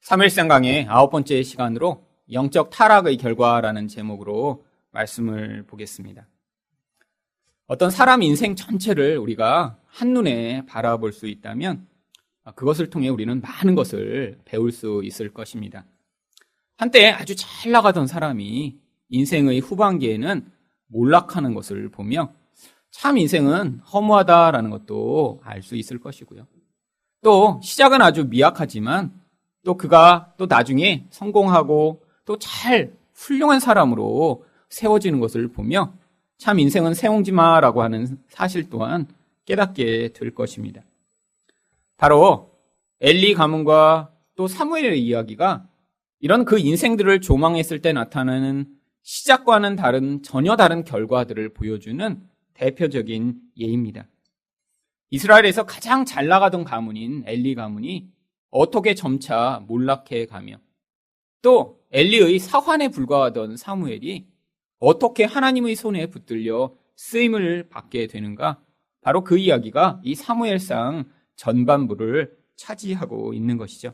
3일생 강의 9번째 시간으로 영적 타락의 결과라는 제목으로 말씀을 보겠습니다. 어떤 사람 인생 전체를 우리가 한눈에 바라볼 수 있다면 그것을 통해 우리는 많은 것을 배울 수 있을 것입니다. 한때 아주 잘 나가던 사람이 인생의 후반기에는 몰락하는 것을 보며 참 인생은 허무하다라는 것도 알 수 있을 것이고요. 또 시작은 아주 미약하지만 또 그가 또 나중에 성공하고 또 잘 훌륭한 사람으로 세워지는 것을 보며 참 인생은 세옹지마라고 하는 사실 또한 깨닫게 될 것입니다. 바로 엘리 가문과 또 사무엘의 이야기가 이런 그 인생들을 조망했을 때 나타나는 시작과는 전혀 다른 결과들을 보여주는 대표적인 예입니다. 이스라엘에서 가장 잘 나가던 가문인 엘리 가문이 어떻게 점차 몰락해 가며 또 엘리의 사환에 불과하던 사무엘이 어떻게 하나님의 손에 붙들려 쓰임을 받게 되는가, 바로 그 이야기가 이 사무엘상 전반부를 차지하고 있는 것이죠.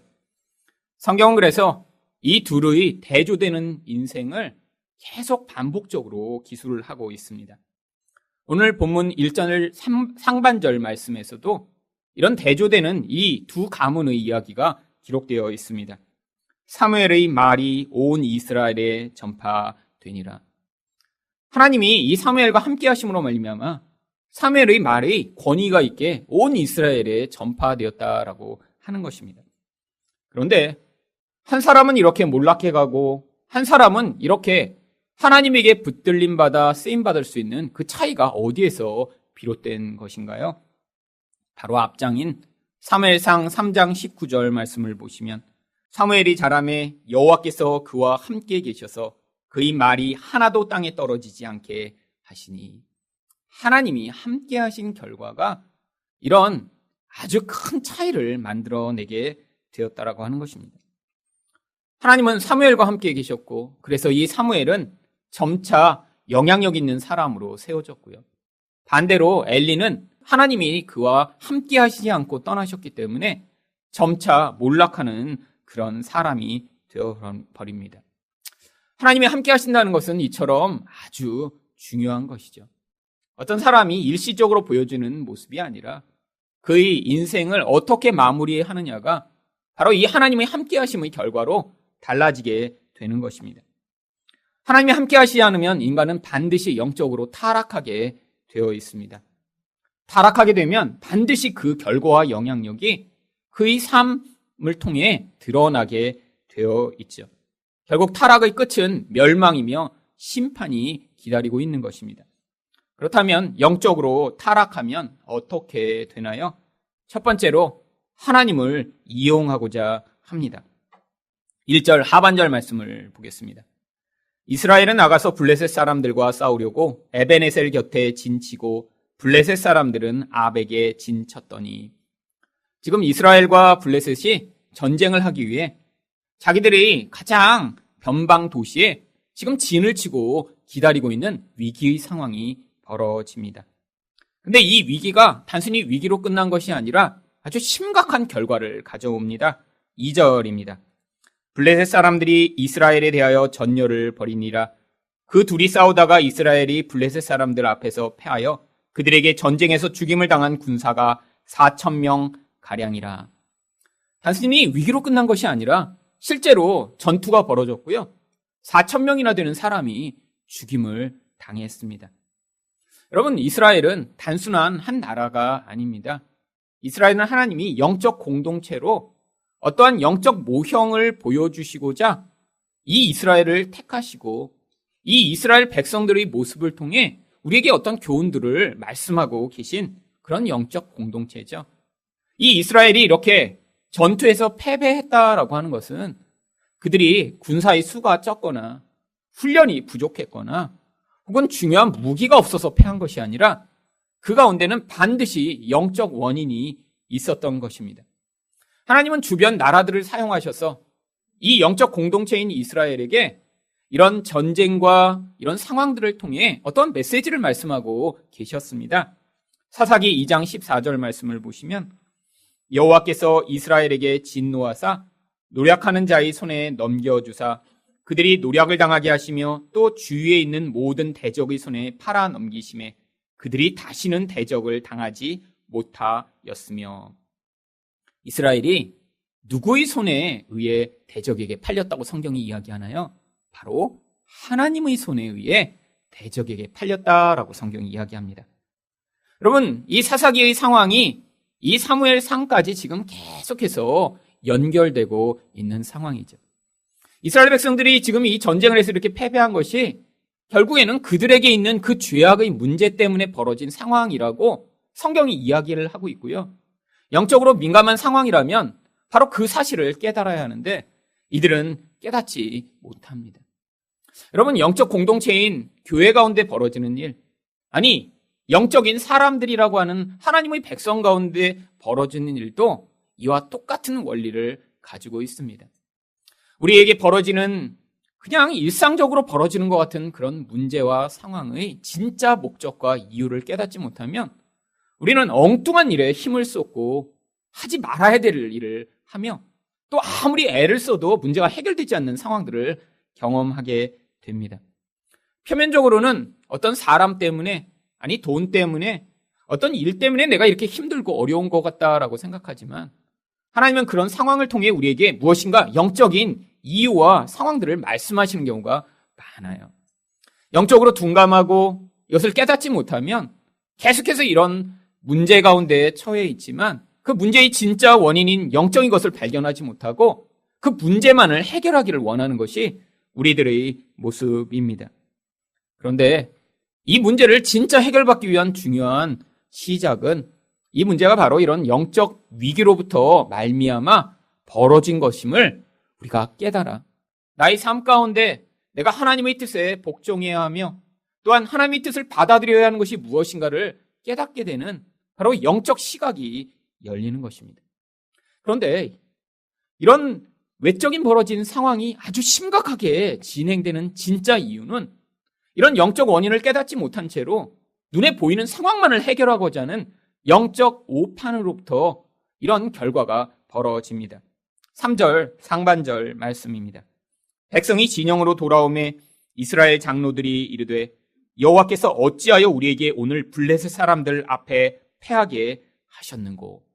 성경은 그래서 이 둘의 대조되는 인생을 계속 반복적으로 기술을 하고 있습니다. 오늘 본문 1절 상반절 말씀에서도 이런 대조되는 이 두 가문의 이야기가 기록되어 있습니다. 사무엘의 말이 온 이스라엘에 전파되니라. 하나님이 이 사무엘과 함께 하심으로 말미암아 사무엘의 말이 권위가 있게 온 이스라엘에 전파되었다라고 하는 것입니다. 그런데 한 사람은 이렇게 몰락해가고 한 사람은 이렇게 하나님에게 붙들림 받아 쓰임 받을 수 있는 그 차이가 어디에서 비롯된 것인가요? 바로 앞장인 사무엘상 3장 19절 말씀을 보시면 사무엘이 자라매 여호와께서 그와 함께 계셔서 그의 말이 하나도 땅에 떨어지지 않게 하시니, 하나님이 함께 하신 결과가 이런 아주 큰 차이를 만들어내게 되었다라고 하는 것입니다. 하나님은 사무엘과 함께 계셨고 그래서 이 사무엘은 점차 영향력 있는 사람으로 세워졌고요. 반대로 엘리는 하나님이 그와 함께 하시지 않고 떠나셨기 때문에 점차 몰락하는 그런 사람이 되어버립니다. 하나님이 함께 하신다는 것은 이처럼 아주 중요한 것이죠. 어떤 사람이 일시적으로 보여주는 모습이 아니라 그의 인생을 어떻게 마무리하느냐가 바로 이 하나님의 함께 하심의 결과로 달라지게 되는 것입니다. 하나님이 함께 하시지 않으면 인간은 반드시 영적으로 타락하게 되어 있습니다. 타락하게 되면 반드시 그 결과와 영향력이 그의 삶을 통해 드러나게 되어 있죠. 결국 타락의 끝은 멸망이며 심판이 기다리고 있는 것입니다. 그렇다면 영적으로 타락하면 어떻게 되나요? 첫 번째로 하나님을 이용하고자 합니다. 1절 하반절 말씀을 보겠습니다. 이스라엘은 나가서 블레셋 사람들과 싸우려고 에베네셀 곁에 진치고 블레셋 사람들은 아벡에 진쳤더니, 지금 이스라엘과 블레셋이 전쟁을 하기 위해 자기들이 가장 변방 도시에 지금 진을 치고 기다리고 있는 위기의 상황이 벌어집니다. 근데 이 위기가 단순히 위기로 끝난 것이 아니라 아주 심각한 결과를 가져옵니다. 2절입니다. 블레셋 사람들이 이스라엘에 대하여 전열을 벌이니라. 그 둘이 싸우다가 이스라엘이 블레셋 사람들 앞에서 패하여 그들에게 전쟁에서 죽임을 당한 군사가 4,000명 가량이라. 단순히 위기로 끝난 것이 아니라 실제로 전투가 벌어졌고요. 4,000명이나 되는 사람이 죽임을 당했습니다. 여러분, 이스라엘은 단순한 한 나라가 아닙니다. 이스라엘은 하나님이 영적 공동체로 어떠한 영적 모형을 보여주시고자 이 이스라엘을 택하시고 이 이스라엘 백성들의 모습을 통해 우리에게 어떤 교훈들을 말씀하고 계신 그런 영적 공동체죠. 이 이스라엘이 이렇게 전투에서 패배했다라고 하는 것은 그들이 군사의 수가 적거나 훈련이 부족했거나 혹은 중요한 무기가 없어서 패한 것이 아니라 그 가운데는 반드시 영적 원인이 있었던 것입니다. 하나님은 주변 나라들을 사용하셔서 이 영적 공동체인 이스라엘에게 이런 전쟁과 이런 상황들을 통해 어떤 메시지를 말씀하고 계셨습니다. 사사기 2장 14절 말씀을 보시면 여호와께서 이스라엘에게 진노하사 노력하는 자의 손에 넘겨주사 그들이 노력을 당하게 하시며 또 주위에 있는 모든 대적의 손에 팔아 넘기심에 그들이 다시는 대적을 당하지 못하였으며. 이스라엘이 누구의 손에 의해 대적에게 팔렸다고 성경이 이야기하나요? 바로 하나님의 손에 의해 대적에게 팔렸다라고 성경이 이야기합니다. 여러분, 이 사사기의 상황이 이 사무엘상까지 지금 계속해서 연결되고 있는 상황이죠. 이스라엘 백성들이 지금 이 전쟁을 해서 이렇게 패배한 것이 결국에는 그들에게 있는 그 죄악의 문제 때문에 벌어진 상황이라고 성경이 이야기를 하고 있고요. 영적으로 민감한 상황이라면 바로 그 사실을 깨달아야 하는데 이들은 깨닫지 못합니다. 여러분, 영적 공동체인 교회 가운데 벌어지는 일, 아니 영적인 사람들이라고 하는 하나님의 백성 가운데 벌어지는 일도 이와 똑같은 원리를 가지고 있습니다. 우리에게 벌어지는 그냥 일상적으로 벌어지는 것 같은 그런 문제와 상황의 진짜 목적과 이유를 깨닫지 못하면 우리는 엉뚱한 일에 힘을 쏟고 하지 말아야 될 일을 하며 또 아무리 애를 써도 문제가 해결되지 않는 상황들을 경험하게 됩니다. 표면적으로는 어떤 사람 때문에, 아니 돈 때문에, 어떤 일 때문에 내가 이렇게 힘들고 어려운 것 같다라고 생각하지만 하나님은 그런 상황을 통해 우리에게 무엇인가 영적인 이유와 상황들을 말씀하시는 경우가 많아요. 영적으로 둔감하고 이것을 깨닫지 못하면 계속해서 이런 문제 가운데 처해 있지만 그 문제의 진짜 원인인 영적인 것을 발견하지 못하고 그 문제만을 해결하기를 원하는 것이 우리들의 모습입니다. 그런데 이 문제를 진짜 해결받기 위한 중요한 시작은 이 문제가 바로 이런 영적 위기로부터 말미암아 벌어진 것임을 우리가 깨달아 나의 삶 가운데 내가 하나님의 뜻에 복종해야 하며 또한 하나님의 뜻을 받아들여야 하는 것이 무엇인가를 깨닫게 되는 바로 영적 시각이 열리는 것입니다. 그런데 이런 외적인 벌어진 상황이 아주 심각하게 진행되는 진짜 이유는 이런 영적 원인을 깨닫지 못한 채로 눈에 보이는 상황만을 해결하고자 하는 영적 오판으로부터 이런 결과가 벌어집니다. 3절 상반절 말씀입니다. 백성이 진영으로 돌아오매 이스라엘 장로들이 이르되 여호와께서 어찌하여 우리에게 오늘 블레셋 사람들 앞에 패하게 하셨는고.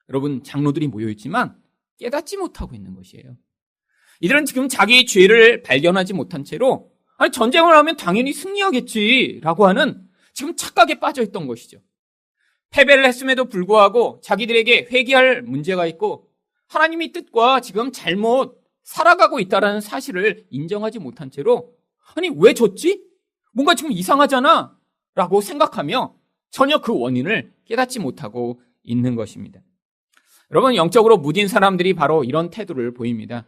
여러분, 장로들이 모여있지만 깨닫지 못하고 있는 것이에요. 이들은 지금 자기의 죄를 발견하지 못한 채로 아니 전쟁을 하면 당연히 승리하겠지라고 하는 지금 착각에 빠져있던 것이죠. 패배를 했음에도 불구하고 자기들에게 회개할 문제가 있고 하나님의 뜻과 지금 잘못 살아가고 있다는 사실을 인정하지 못한 채로 아니 왜 졌지? 뭔가 지금 이상하잖아 라고 생각하며 전혀 그 원인을 깨닫지 못하고 있는 것입니다. 여러분, 영적으로 무딘 사람들이 바로 이런 태도를 보입니다.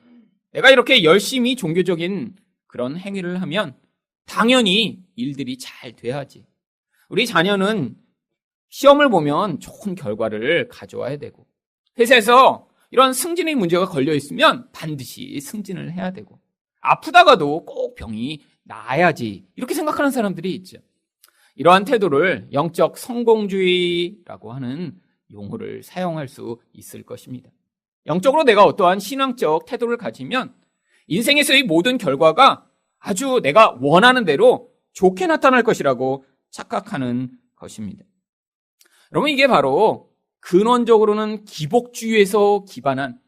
내가 이렇게 열심히 종교적인 그런 행위를 하면 당연히 일들이 잘 돼야지. 우리 자녀는 시험을 보면 좋은 결과를 가져와야 되고 회사에서 이런 승진의 문제가 걸려 있으면 반드시 승진을 해야 되고 아프다가도 꼭 병이 나아야지 이렇게 생각하는 사람들이 있죠. 이러한 태도를 영적 성공주의라고 하는 용어를 사용할 수 있을 것입니다. 영적으로 내가 어떠한 신앙적 태도를 가지면 인생에서의 모든 결과가 아주 내가 원하는 대로 좋게 나타날 것이라고 착각하는 것입니다. 여러분, 이게 바로 근원적으로는 기복주의에서 기반한,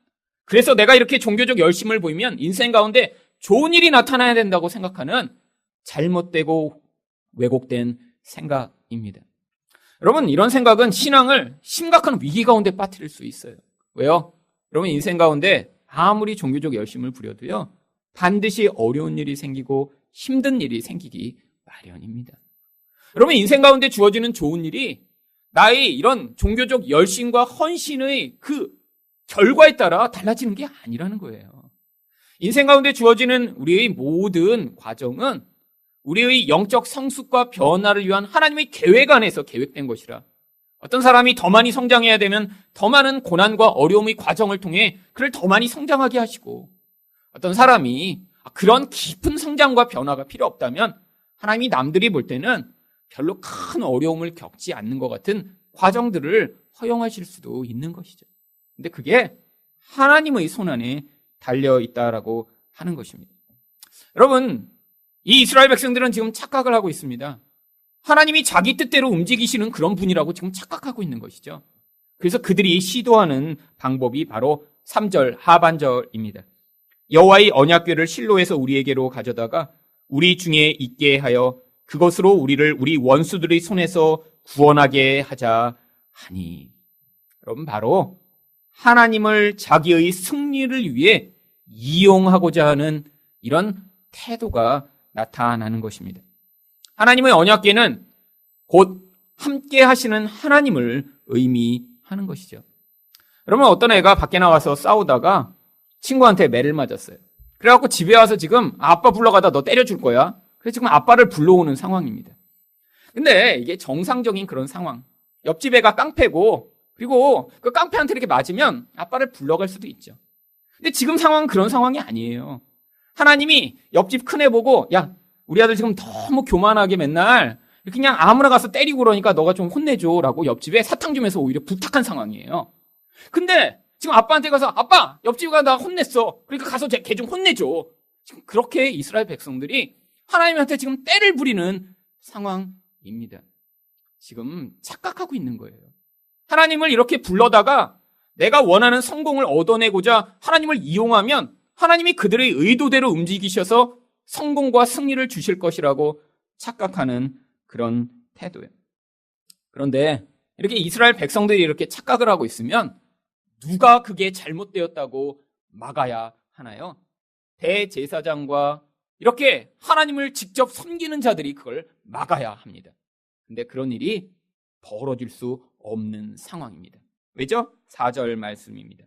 그래서 내가 이렇게 종교적 열심을 보이면 인생 가운데 좋은 일이 나타나야 된다고 생각하는 잘못되고 왜곡된 생각입니다. 여러분, 이런 생각은 신앙을 심각한 위기 가운데 빠뜨릴 수 있어요. 왜요? 여러분, 인생 가운데 아무리 종교적 열심을 부려도요 반드시 어려운 일이 생기고 힘든 일이 생기기 마련입니다. 여러분, 인생 가운데 주어지는 좋은 일이 나의 이런 종교적 열심과 헌신의 그 결과에 따라 달라지는 게 아니라는 거예요. 인생 가운데 주어지는 우리의 모든 과정은 우리의 영적 성숙과 변화를 위한 하나님의 계획 안에서 계획된 것이라, 어떤 사람이 더 많이 성장해야 되면 더 많은 고난과 어려움의 과정을 통해 그를 더 많이 성장하게 하시고, 어떤 사람이 그런 깊은 성장과 변화가 필요 없다면 하나님이 남들이 볼 때는 별로 큰 어려움을 겪지 않는 것 같은 과정들을 허용하실 수도 있는 것이죠. 근데 그게 하나님의 손안에 달려 있다라고 하는 것입니다. 여러분, 이 이스라엘 백성들은 지금 착각을 하고 있습니다. 하나님이 자기 뜻대로 움직이시는 그런 분이라고 지금 착각하고 있는 것이죠. 그래서 그들이 시도하는 방법이 바로 3절 하반절입니다. 여호와의 언약궤를 실로에서 우리에게로 가져다가 우리 중에 있게 하여 그것으로 우리를 우리 원수들의 손에서 구원하게 하자 하니. 여러분, 바로 하나님을 자기의 승리를 위해 이용하고자 하는 이런 태도가 나타나는 것입니다. 하나님의 언약궤는 곧 함께 하시는 하나님을 의미하는 것이죠. 여러분, 어떤 애가 밖에 나와서 싸우다가 친구한테 매를 맞았어요. 그래갖고 집에 와서 지금 아빠 불러가다 너 때려줄 거야. 그래서 지금 아빠를 불러오는 상황입니다. 근데 이게 정상적인 그런 상황. 옆집 애가 깡패고, 그리고 그 깡패한테 이렇게 맞으면 아빠를 불러갈 수도 있죠. 근데 지금 상황은 그런 상황이 아니에요. 하나님이 옆집 큰애 보고, 야, 우리 아들 지금 너무 교만하게 맨날 이렇게 그냥 아무나 가서 때리고 그러니까 너가 좀 혼내줘라고 옆집에 사탕 주면서 오히려 부탁한 상황이에요. 근데 지금 아빠한테 가서 아빠, 옆집가 나 혼냈어. 그러니까 가서 걔 좀 혼내줘. 지금 그렇게 이스라엘 백성들이 하나님한테 지금 때를 부리는 상황입니다. 지금 착각하고 있는 거예요. 하나님을 이렇게 불러다가 내가 원하는 성공을 얻어내고자 하나님을 이용하면 하나님이 그들의 의도대로 움직이셔서 성공과 승리를 주실 것이라고 착각하는 그런 태도예요. 그런데 이렇게 이스라엘 백성들이 이렇게 착각을 하고 있으면 누가 그게 잘못되었다고 막아야 하나요? 대제사장과 이렇게 하나님을 직접 섬기는 자들이 그걸 막아야 합니다. 근데 그런 일이 벌어질 수 없는 상황입니다. 왜죠? 4절 말씀입니다.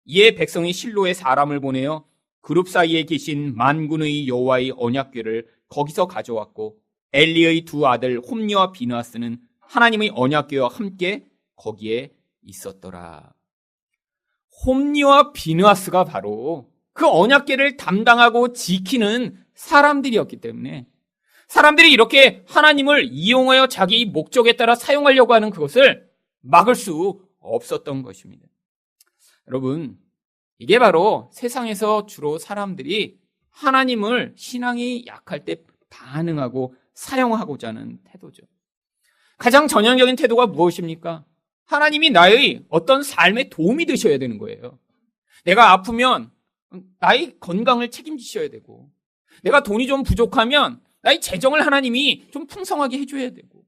이에 백성이 실로에 사람을 보내어 그룹 사이에 계신 만군의 여호와의 언약궤를 거기서 가져왔고 엘리의 두 아들 홈니와 비느하스는 하나님의 언약궤와 함께 거기에 있었더라. 홈니와 비느하스가 바로 그 언약궤를 담당하고 지키는 사람들이었기 때문에 사람들이 이렇게 하나님을 이용하여 자기 목적에 따라 사용하려고 하는 그것을 막을 수 없었던 것입니다. 여러분, 이게 바로 세상에서 주로 사람들이 하나님을 신앙이 약할 때 반응하고 사용하고자 하는 태도죠. 가장 전형적인 태도가 무엇입니까? 하나님이 나의 어떤 삶에 도움이 되셔야 되는 거예요. 내가 아프면 나의 건강을 책임지셔야 되고, 내가 돈이 좀 부족하면 나의 재정을 하나님이 좀 풍성하게 해줘야 되고,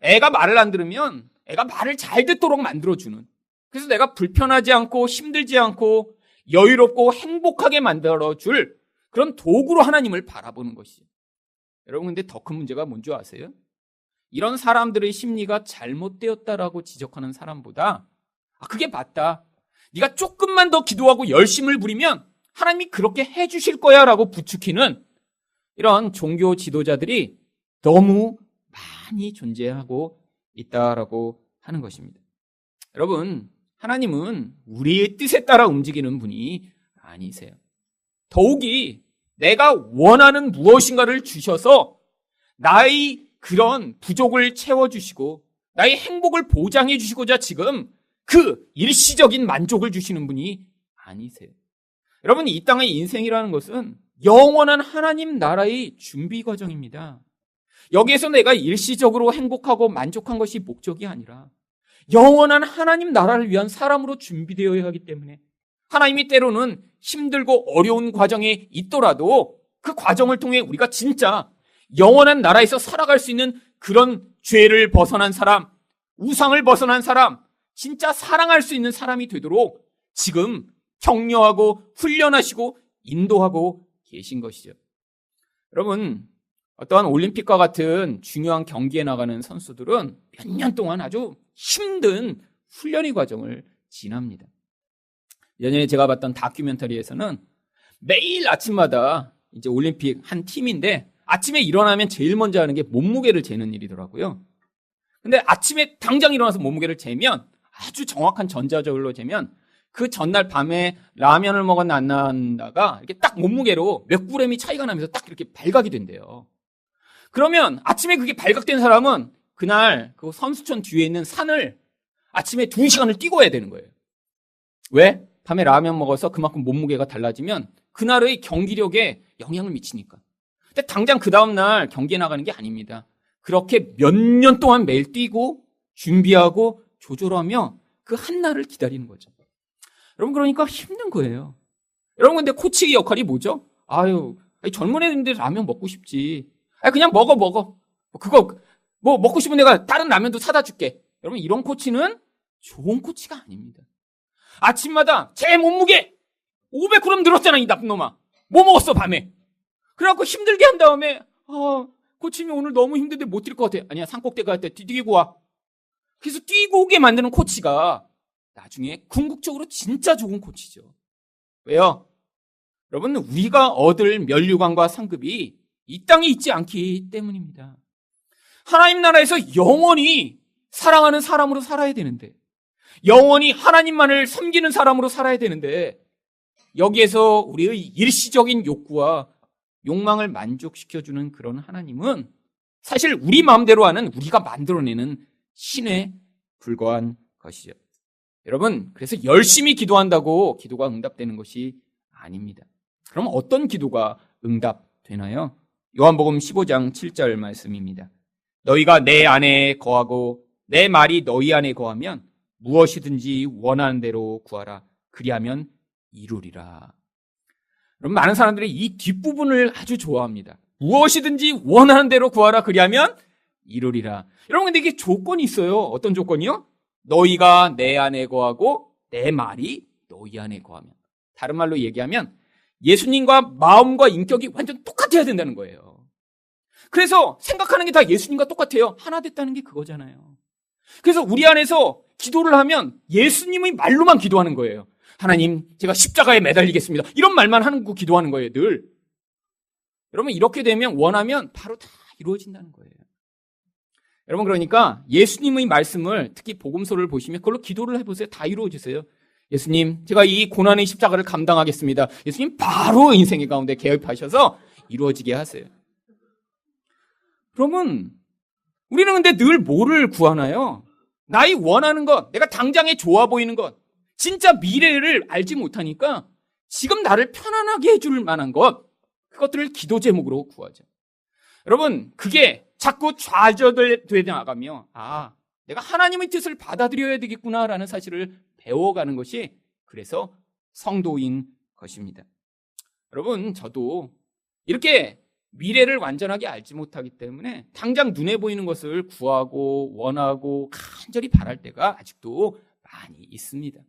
애가 말을 안 들으면 애가 말을 잘 듣도록 만들어주는, 그래서 내가 불편하지 않고 힘들지 않고 여유롭고 행복하게 만들어줄 그런 도구로 하나님을 바라보는 것이죠. 여러분, 근데 더 큰 문제가 뭔지 아세요? 이런 사람들의 심리가 잘못되었다라고 지적하는 사람보다 그게 맞다, 네가 조금만 더 기도하고 열심을 부리면 하나님이 그렇게 해주실 거야 라고 부추기는 이런 종교 지도자들이 너무 많이 존재하고 있다라고 하는 것입니다. 여러분, 하나님은 우리의 뜻에 따라 움직이는 분이 아니세요. 더욱이 내가 원하는 무엇인가를 주셔서 나의 그런 부족을 채워주시고 나의 행복을 보장해 주시고자 지금 그 일시적인 만족을 주시는 분이 아니세요. 여러분, 이 땅의 인생이라는 것은 영원한 하나님 나라의 준비 과정입니다. 여기에서 내가 일시적으로 행복하고 만족한 것이 목적이 아니라 영원한 하나님 나라를 위한 사람으로 준비되어야 하기 때문에 하나님이 때로는 힘들고 어려운 과정에 있더라도 그 과정을 통해 우리가 진짜 영원한 나라에서 살아갈 수 있는 그런 죄를 벗어난 사람, 우상을 벗어난 사람, 진짜 사랑할 수 있는 사람이 되도록 지금 격려하고 훈련하시고 인도하고 계신 것이죠. 여러분, 어떠한 올림픽과 같은 중요한 경기에 나가는 선수들은 몇 년 동안 아주 힘든 훈련의 과정을 지납니다. 예전에 제가 봤던 다큐멘터리에서는 매일 아침마다 이제 올림픽 한 팀인데 아침에 일어나면 제일 먼저 하는 게 몸무게를 재는 일이더라고요. 근데 아침에 당장 일어나서 몸무게를 재면 아주 정확한 전자저울로 재면 그 전날 밤에 라면을 먹었나 안 나다가 이렇게 딱 몸무게로 몇 그램이 차이가 나면서 딱 이렇게 발각이 된대요. 그러면 아침에 그게 발각된 사람은 그날 그 선수촌 뒤에 있는 산을 아침에 2시간을 뛰고 와야 되는 거예요. 왜? 밤에 라면 먹어서 그만큼 몸무게가 달라지면 그날의 경기력에 영향을 미치니까. 근데 당장 그 다음날 경기에 나가는 게 아닙니다. 그렇게 몇 년 동안 매일 뛰고 준비하고 조절하며 그 한날을 기다리는 거죠. 여러분, 그러니까 힘든 거예요. 여러분, 근데 코치 역할이 뭐죠? 젊은 애들인데 라면 먹고 싶지. 그냥 먹어. 그거 먹고 싶은 내가 다른 라면도 사다 줄게. 여러분, 이런 코치는 좋은 코치가 아닙니다. 아침마다 제 몸무게 500g 늘었잖아, 이 나쁜 놈아. 뭐 먹었어, 밤에? 그래갖고 힘들게 한 다음에 코치님 오늘 너무 힘든데 못 뛸 것 같아. 아니야, 산꼭대기 갈 때 뛰고 와. 그래서 뛰고 오게 만드는 코치가 나중에 궁극적으로 진짜 좋은 코치죠. 왜요? 여러분, 우리가 얻을 면류관과 상급이 이 땅에 있지 않기 때문입니다. 하나님 나라에서 영원히 사랑하는 사람으로 살아야 되는데, 영원히 하나님만을 섬기는 사람으로 살아야 되는데, 여기에서 우리의 일시적인 욕구와 욕망을 만족시켜주는 그런 하나님은 사실 우리 마음대로 하는, 우리가 만들어내는 신에 불과한 것이죠. 여러분, 그래서 열심히 기도한다고 기도가 응답되는 것이 아닙니다. 그럼 어떤 기도가 응답되나요? 요한복음 15장 7절 말씀입니다. 너희가 내 안에 거하고 내 말이 너희 안에 거하면 무엇이든지 원하는 대로 구하라. 그리하면 이루리라. 여러분, 많은 사람들이 이 뒷부분을 아주 좋아합니다. 무엇이든지 원하는 대로 구하라. 그리하면 이루리라. 여러분, 근데 이게 조건이 있어요. 어떤 조건이요? 너희가 내 안에 거하고 내 말이 너희 안에 거하면. 다른 말로 얘기하면 예수님과 마음과 인격이 완전 똑같아야 된다는 거예요. 그래서 생각하는 게 다 예수님과 똑같아요. 하나 됐다는 게 그거잖아요. 그래서 우리 안에서 기도를 하면 예수님의 말로만 기도하는 거예요. 하나님, 제가 십자가에 매달리겠습니다. 이런 말만 하는 거 기도하는 거예요, 늘. 여러분, 이렇게 되면 원하면 바로 다 이루어진다는 거예요. 여러분, 그러니까 예수님의 말씀을, 특히 복음서를 보시면 그걸로 기도를 해보세요. 다 이루어지세요. 예수님, 제가 이 고난의 십자가를 감당하겠습니다. 예수님 바로 인생의 가운데 개입하셔서 이루어지게 하세요. 그러면 우리는 근데 늘 뭐를 구하나요? 나의 원하는 것, 내가 당장에 좋아 보이는 것, 진짜 미래를 알지 못하니까 지금 나를 편안하게 해줄 만한 것, 그것들을 기도 제목으로 구하죠. 여러분, 그게 자꾸 좌절되어 나가며 내가 하나님의 뜻을 받아들여야 되겠구나라는 사실을 배워가는 것이 그래서 성도인 것입니다. 여러분, 저도 이렇게 미래를 완전하게 알지 못하기 때문에 당장 눈에 보이는 것을 구하고 원하고 간절히 바랄 때가 아직도 많이 있습니다.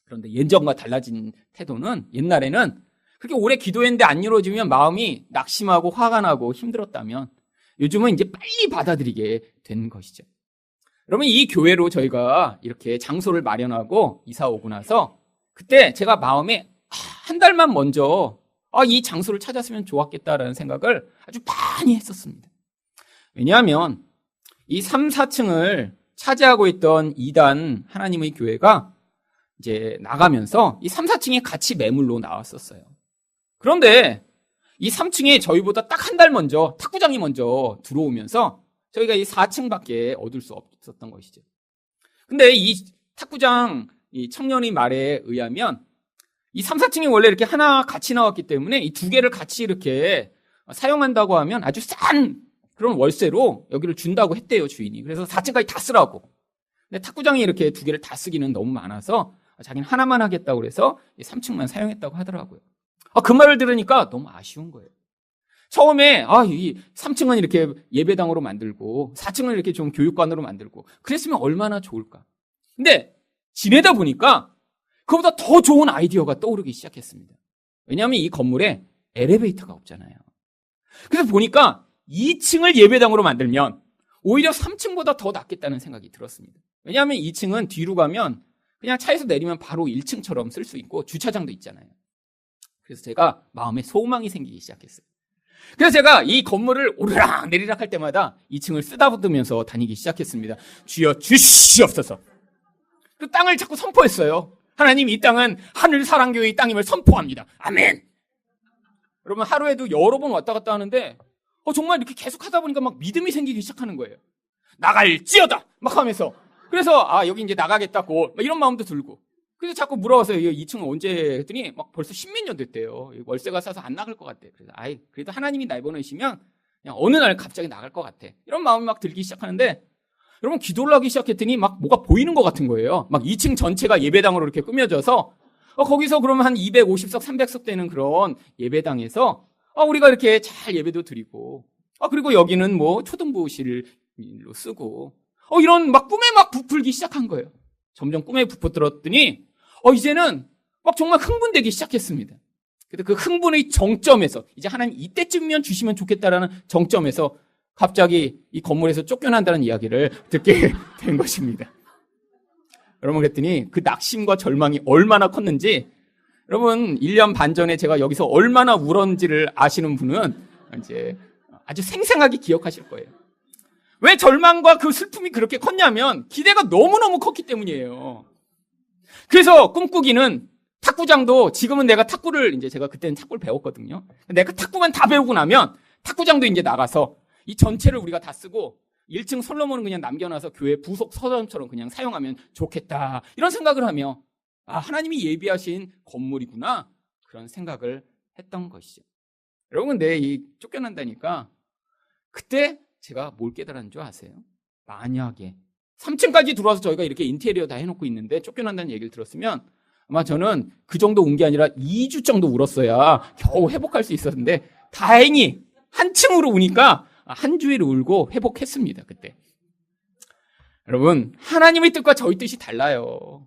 그런데 예전과 달라진 태도는, 옛날에는 그렇게 오래 기도했는데 안 이루어지면 마음이 낙심하고 화가 나고 힘들었다면 요즘은 이제 빨리 받아들이게 된 것이죠. 여러분, 이 교회로 저희가 이렇게 장소를 마련하고 이사 오고 나서 그때 제가 마음에 한 달만 먼저 이 장소를 찾았으면 좋았겠다라는 생각을 아주 많이 했었습니다. 왜냐하면 이 3, 4층을 차지하고 있던 2단 하나님의 교회가 이제 나가면서 이 3, 4층에 같이 매물로 나왔었어요. 그런데 이 3층에 저희보다 딱 한 달 먼저 탁구장이 먼저 들어오면서 저희가 이 4층밖에 얻을 수 없었던 것이죠. 근데 이 탁구장 이 청년의 말에 의하면 이 3, 4층이 원래 이렇게 하나 같이 나왔기 때문에 이 두 개를 같이 이렇게 사용한다고 하면 아주 싼 그런 월세로 여기를 준다고 했대요, 주인이. 그래서 4층까지 다 쓰라고. 근데 탁구장이 이렇게 두 개를 다 쓰기는 너무 많아서 자기는 하나만 하겠다고 그래서 3층만 사용했다고 하더라고요. 그 말을 들으니까 너무 아쉬운 거예요. 처음에 이 3층은 이렇게 예배당으로 만들고 4층은 이렇게 좀 교육관으로 만들고 그랬으면 얼마나 좋을까. 근데 지내다 보니까 그보다 더 좋은 아이디어가 떠오르기 시작했습니다. 왜냐하면 이 건물에 엘리베이터가 없잖아요. 그래서 보니까 2층을 예배당으로 만들면 오히려 3층보다 더 낫겠다는 생각이 들었습니다. 왜냐하면 2층은 뒤로 가면 그냥 차에서 내리면 바로 1층처럼 쓸 수 있고 주차장도 있잖아요. 그래서 제가 마음에 소망이 생기기 시작했어요. 그래서 제가 이 건물을 오르락 내리락 할 때마다 2층을 쓰다듬으면서 다니기 시작했습니다. 주여 주시옵소서. 그 땅을 자꾸 선포했어요. 하나님, 이 땅은 하늘사랑교회의 땅임을 선포합니다. 아멘. 여러분, 하루에도 여러 번 왔다 갔다 하는데 정말 이렇게 계속 하다 보니까 막 믿음이 생기기 시작하는 거예요. 나갈지어다 막 하면서. 그래서 여기 이제 나가겠다고 이런 마음도 들고. 그래서 자꾸 물어봤어요. 2층 언제 했더니 막 벌써 10몇 년 됐대요. 월세가 싸서 안 나갈 것 같대. 그래서 그래도 하나님이 날 보내시면 그냥 어느 날 갑자기 나갈 것 같아. 이런 마음이 막 들기 시작하는데 여러분 기도를 하기 시작했더니 막 뭐가 보이는 것 같은 거예요. 막 2층 전체가 예배당으로 이렇게 꾸며져서 거기서 그러면 한 250석, 300석 되는 그런 예배당에서 우리가 이렇게 잘 예배도 드리고 그리고 여기는 뭐 초등부실로 쓰고 이런 막 꿈에 막 부풀기 시작한 거예요. 점점 꿈에 부풀었더니 이제는 막 정말 흥분되기 시작했습니다. 그래서 그 흥분의 정점에서 이제 하나님 이때쯤이면 주시면 좋겠다라는 정점에서 갑자기 이 건물에서 쫓겨난다는 이야기를 듣게 된 것입니다. 여러분 그랬더니 그 낙심과 절망이 얼마나 컸는지 여러분 1년 반 전에 제가 여기서 얼마나 울었는지를 아시는 분은 이제 아주 생생하게 기억하실 거예요. 왜 절망과 그 슬픔이 그렇게 컸냐면 기대가 너무너무 컸기 때문이에요. 그래서 꿈꾸기는 탁구장도 지금은 내가 탁구를 이제 제가 그때는 탁구를 배웠거든요. 내가 탁구만 다 배우고 나면 탁구장도 이제 나가서 이 전체를 우리가 다 쓰고 1층 솔로몬은 그냥 남겨놔서 교회 부속 서점처럼 그냥 사용하면 좋겠다. 이런 생각을 하며 하나님이 예비하신 건물이구나. 그런 생각을 했던 것이죠. 여러분 근데 이 쫓겨난다니까 그때 제가 뭘 깨달은 줄 아세요? 만약에 3층까지 들어와서 저희가 이렇게 인테리어 다 해놓고 있는데 쫓겨난다는 얘기를 들었으면 아마 저는 그 정도 운 게 아니라 2주 정도 울었어야 겨우 회복할 수 있었는데 다행히 한 층으로 우니까 한 주일 울고 회복했습니다. 그때. 여러분 하나님의 뜻과 저희 뜻이 달라요.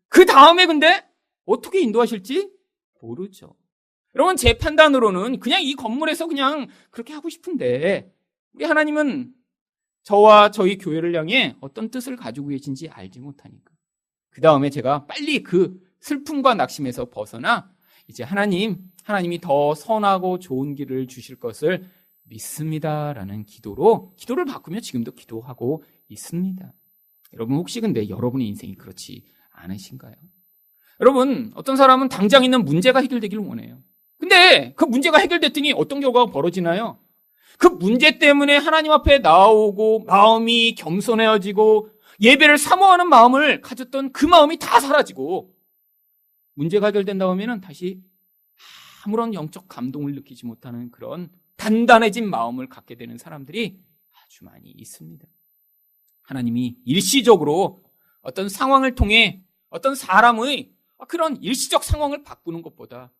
그 다음에 근데 어떻게 인도하실지 모르죠. 여러분 제 판단으로는 그냥 이 건물에서 그냥 그렇게 하고 싶은데 우리 하나님은 저와 저희 교회를 향해 어떤 뜻을 가지고 계신지 알지 못하니까 그 다음에 제가 빨리 그 슬픔과 낙심에서 벗어나 이제 하나님이 더 선하고 좋은 길을 주실 것을 믿습니다라는 기도를 바꾸며 지금도 기도하고 있습니다. 여러분 혹시 근데 여러분의 인생이 그렇지 않으신가요? 여러분 어떤 사람은 당장 있는 문제가 해결되기를 원해요. 근데 그 문제가 해결됐더니 어떤 결과가 벌어지나요? 그 문제 때문에 하나님 앞에 나오고 마음이 겸손해지고 예배를 사모하는 마음을 가졌던 그 마음이 다 사라지고 문제가 해결된 다음에는 다시 아무런 영적 감동을 느끼지 못하는 그런 단단해진 마음을 갖게 되는 사람들이 아주 많이 있습니다. 하나님이 일시적으로 어떤 상황을 통해 어떤 사람의 그런 일시적 상황을 바꾸는 것보다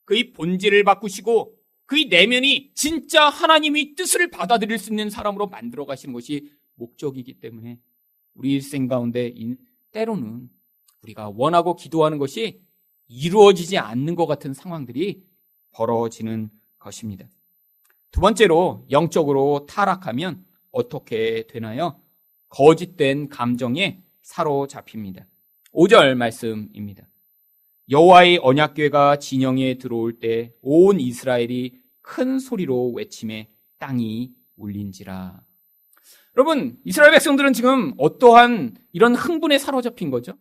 그의 본질을 바꾸시고 그의 내면이 진짜 하나님의 뜻을 받아들일 수 있는 사람으로 만들어 가시는 것이 목적이기 때문에 우리 일생 가운데 때로는 우리가 원하고 기도하는 것이 이루어지지 않는 것 같은 상황들이 벌어지는 것입니다. 두 번째로 영적으로 타락하면 어떻게 되나요? 거짓된 감정에 사로잡힙니다. 5절 말씀입니다. 여호와의 언약궤가 진영에 들어올 때 온 이스라엘이 큰 소리로 외치매 땅이 울린지라. 여러분 이스라엘 백성들은 지금 어떠한 이런 흥분에 사로잡힌 거죠?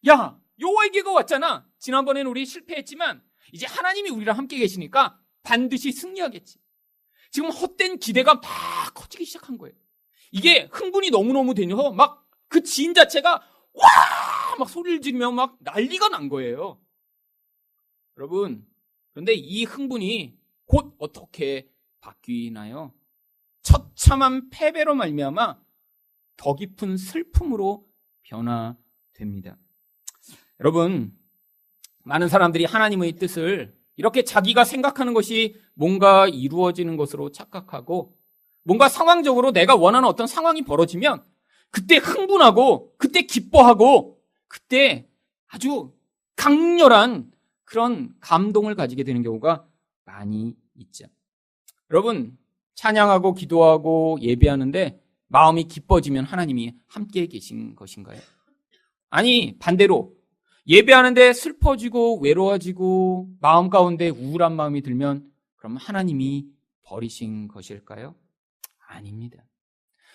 야 여호와의 궤가 왔잖아. 지난번에는 우리 실패했지만 이제 하나님이 우리랑 함께 계시니까 반드시 승리하겠지. 지금 헛된 기대가 막 커지기 시작한 거예요. 이게 흥분이 너무너무 되면서 막 그 지인 자체가 와! 막 소리를 지르며 막 난리가 난 거예요. 여러분, 그런데 이 흥분이 곧 어떻게 바뀌나요? 처참한 패배로 말미암아 더 깊은 슬픔으로 변화됩니다. 여러분, 많은 사람들이 하나님의 뜻을 이렇게 자기가 생각하는 것이 뭔가 이루어지는 것으로 착각하고 뭔가 상황적으로 내가 원하는 어떤 상황이 벌어지면 그때 흥분하고 그때 기뻐하고 그때 아주 강렬한 그런 감동을 가지게 되는 경우가 많이 있죠. 여러분 찬양하고 기도하고 예배하는데 마음이 기뻐지면 하나님이 함께 계신 것인가요? 아니 반대로 예배하는데 슬퍼지고 외로워지고 마음 가운데 우울한 마음이 들면 그럼 하나님이 버리신 것일까요? 아닙니다.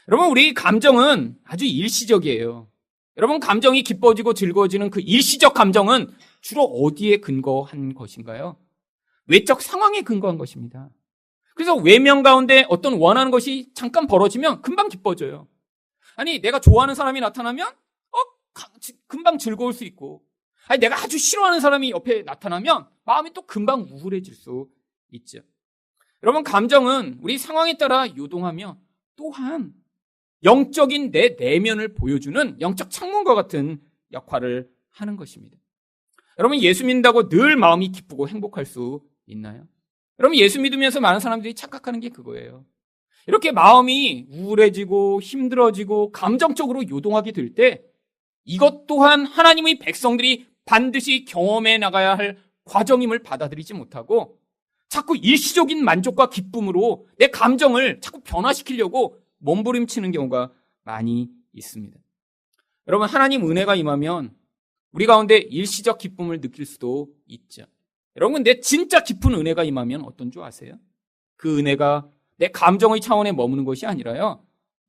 여러분 우리 감정은 아주 일시적이에요. 여러분 감정이 기뻐지고 즐거워지는 그 일시적 감정은 주로 어디에 근거한 것인가요? 외적 상황에 근거한 것입니다. 그래서 외면 가운데 어떤 원하는 것이 잠깐 벌어지면 금방 기뻐져요. 아니 내가 좋아하는 사람이 나타나면 금방 즐거울 수 있고 아니, 내가 아주 싫어하는 사람이 옆에 나타나면 마음이 또 금방 우울해질 수 있죠. 여러분, 감정은 우리 상황에 따라 요동하며 또한 영적인 내 내면을 보여주는 영적 창문과 같은 역할을 하는 것입니다. 여러분, 예수 믿는다고 늘 마음이 기쁘고 행복할 수 있나요? 여러분, 예수 믿으면서 많은 사람들이 착각하는 게 그거예요. 이렇게 마음이 우울해지고 힘들어지고 감정적으로 요동하게 될 때 이것 또한 하나님의 백성들이 반드시 경험해 나가야 할 과정임을 받아들이지 못하고 자꾸 일시적인 만족과 기쁨으로 내 감정을 자꾸 변화시키려고 몸부림치는 경우가 많이 있습니다. 여러분, 하나님 은혜가 임하면 우리 가운데 일시적 기쁨을 느낄 수도 있죠. 여러분, 근데 진짜 깊은 은혜가 임하면 어떤 줄 아세요? 그 은혜가 내 감정의 차원에 머무는 것이 아니라요,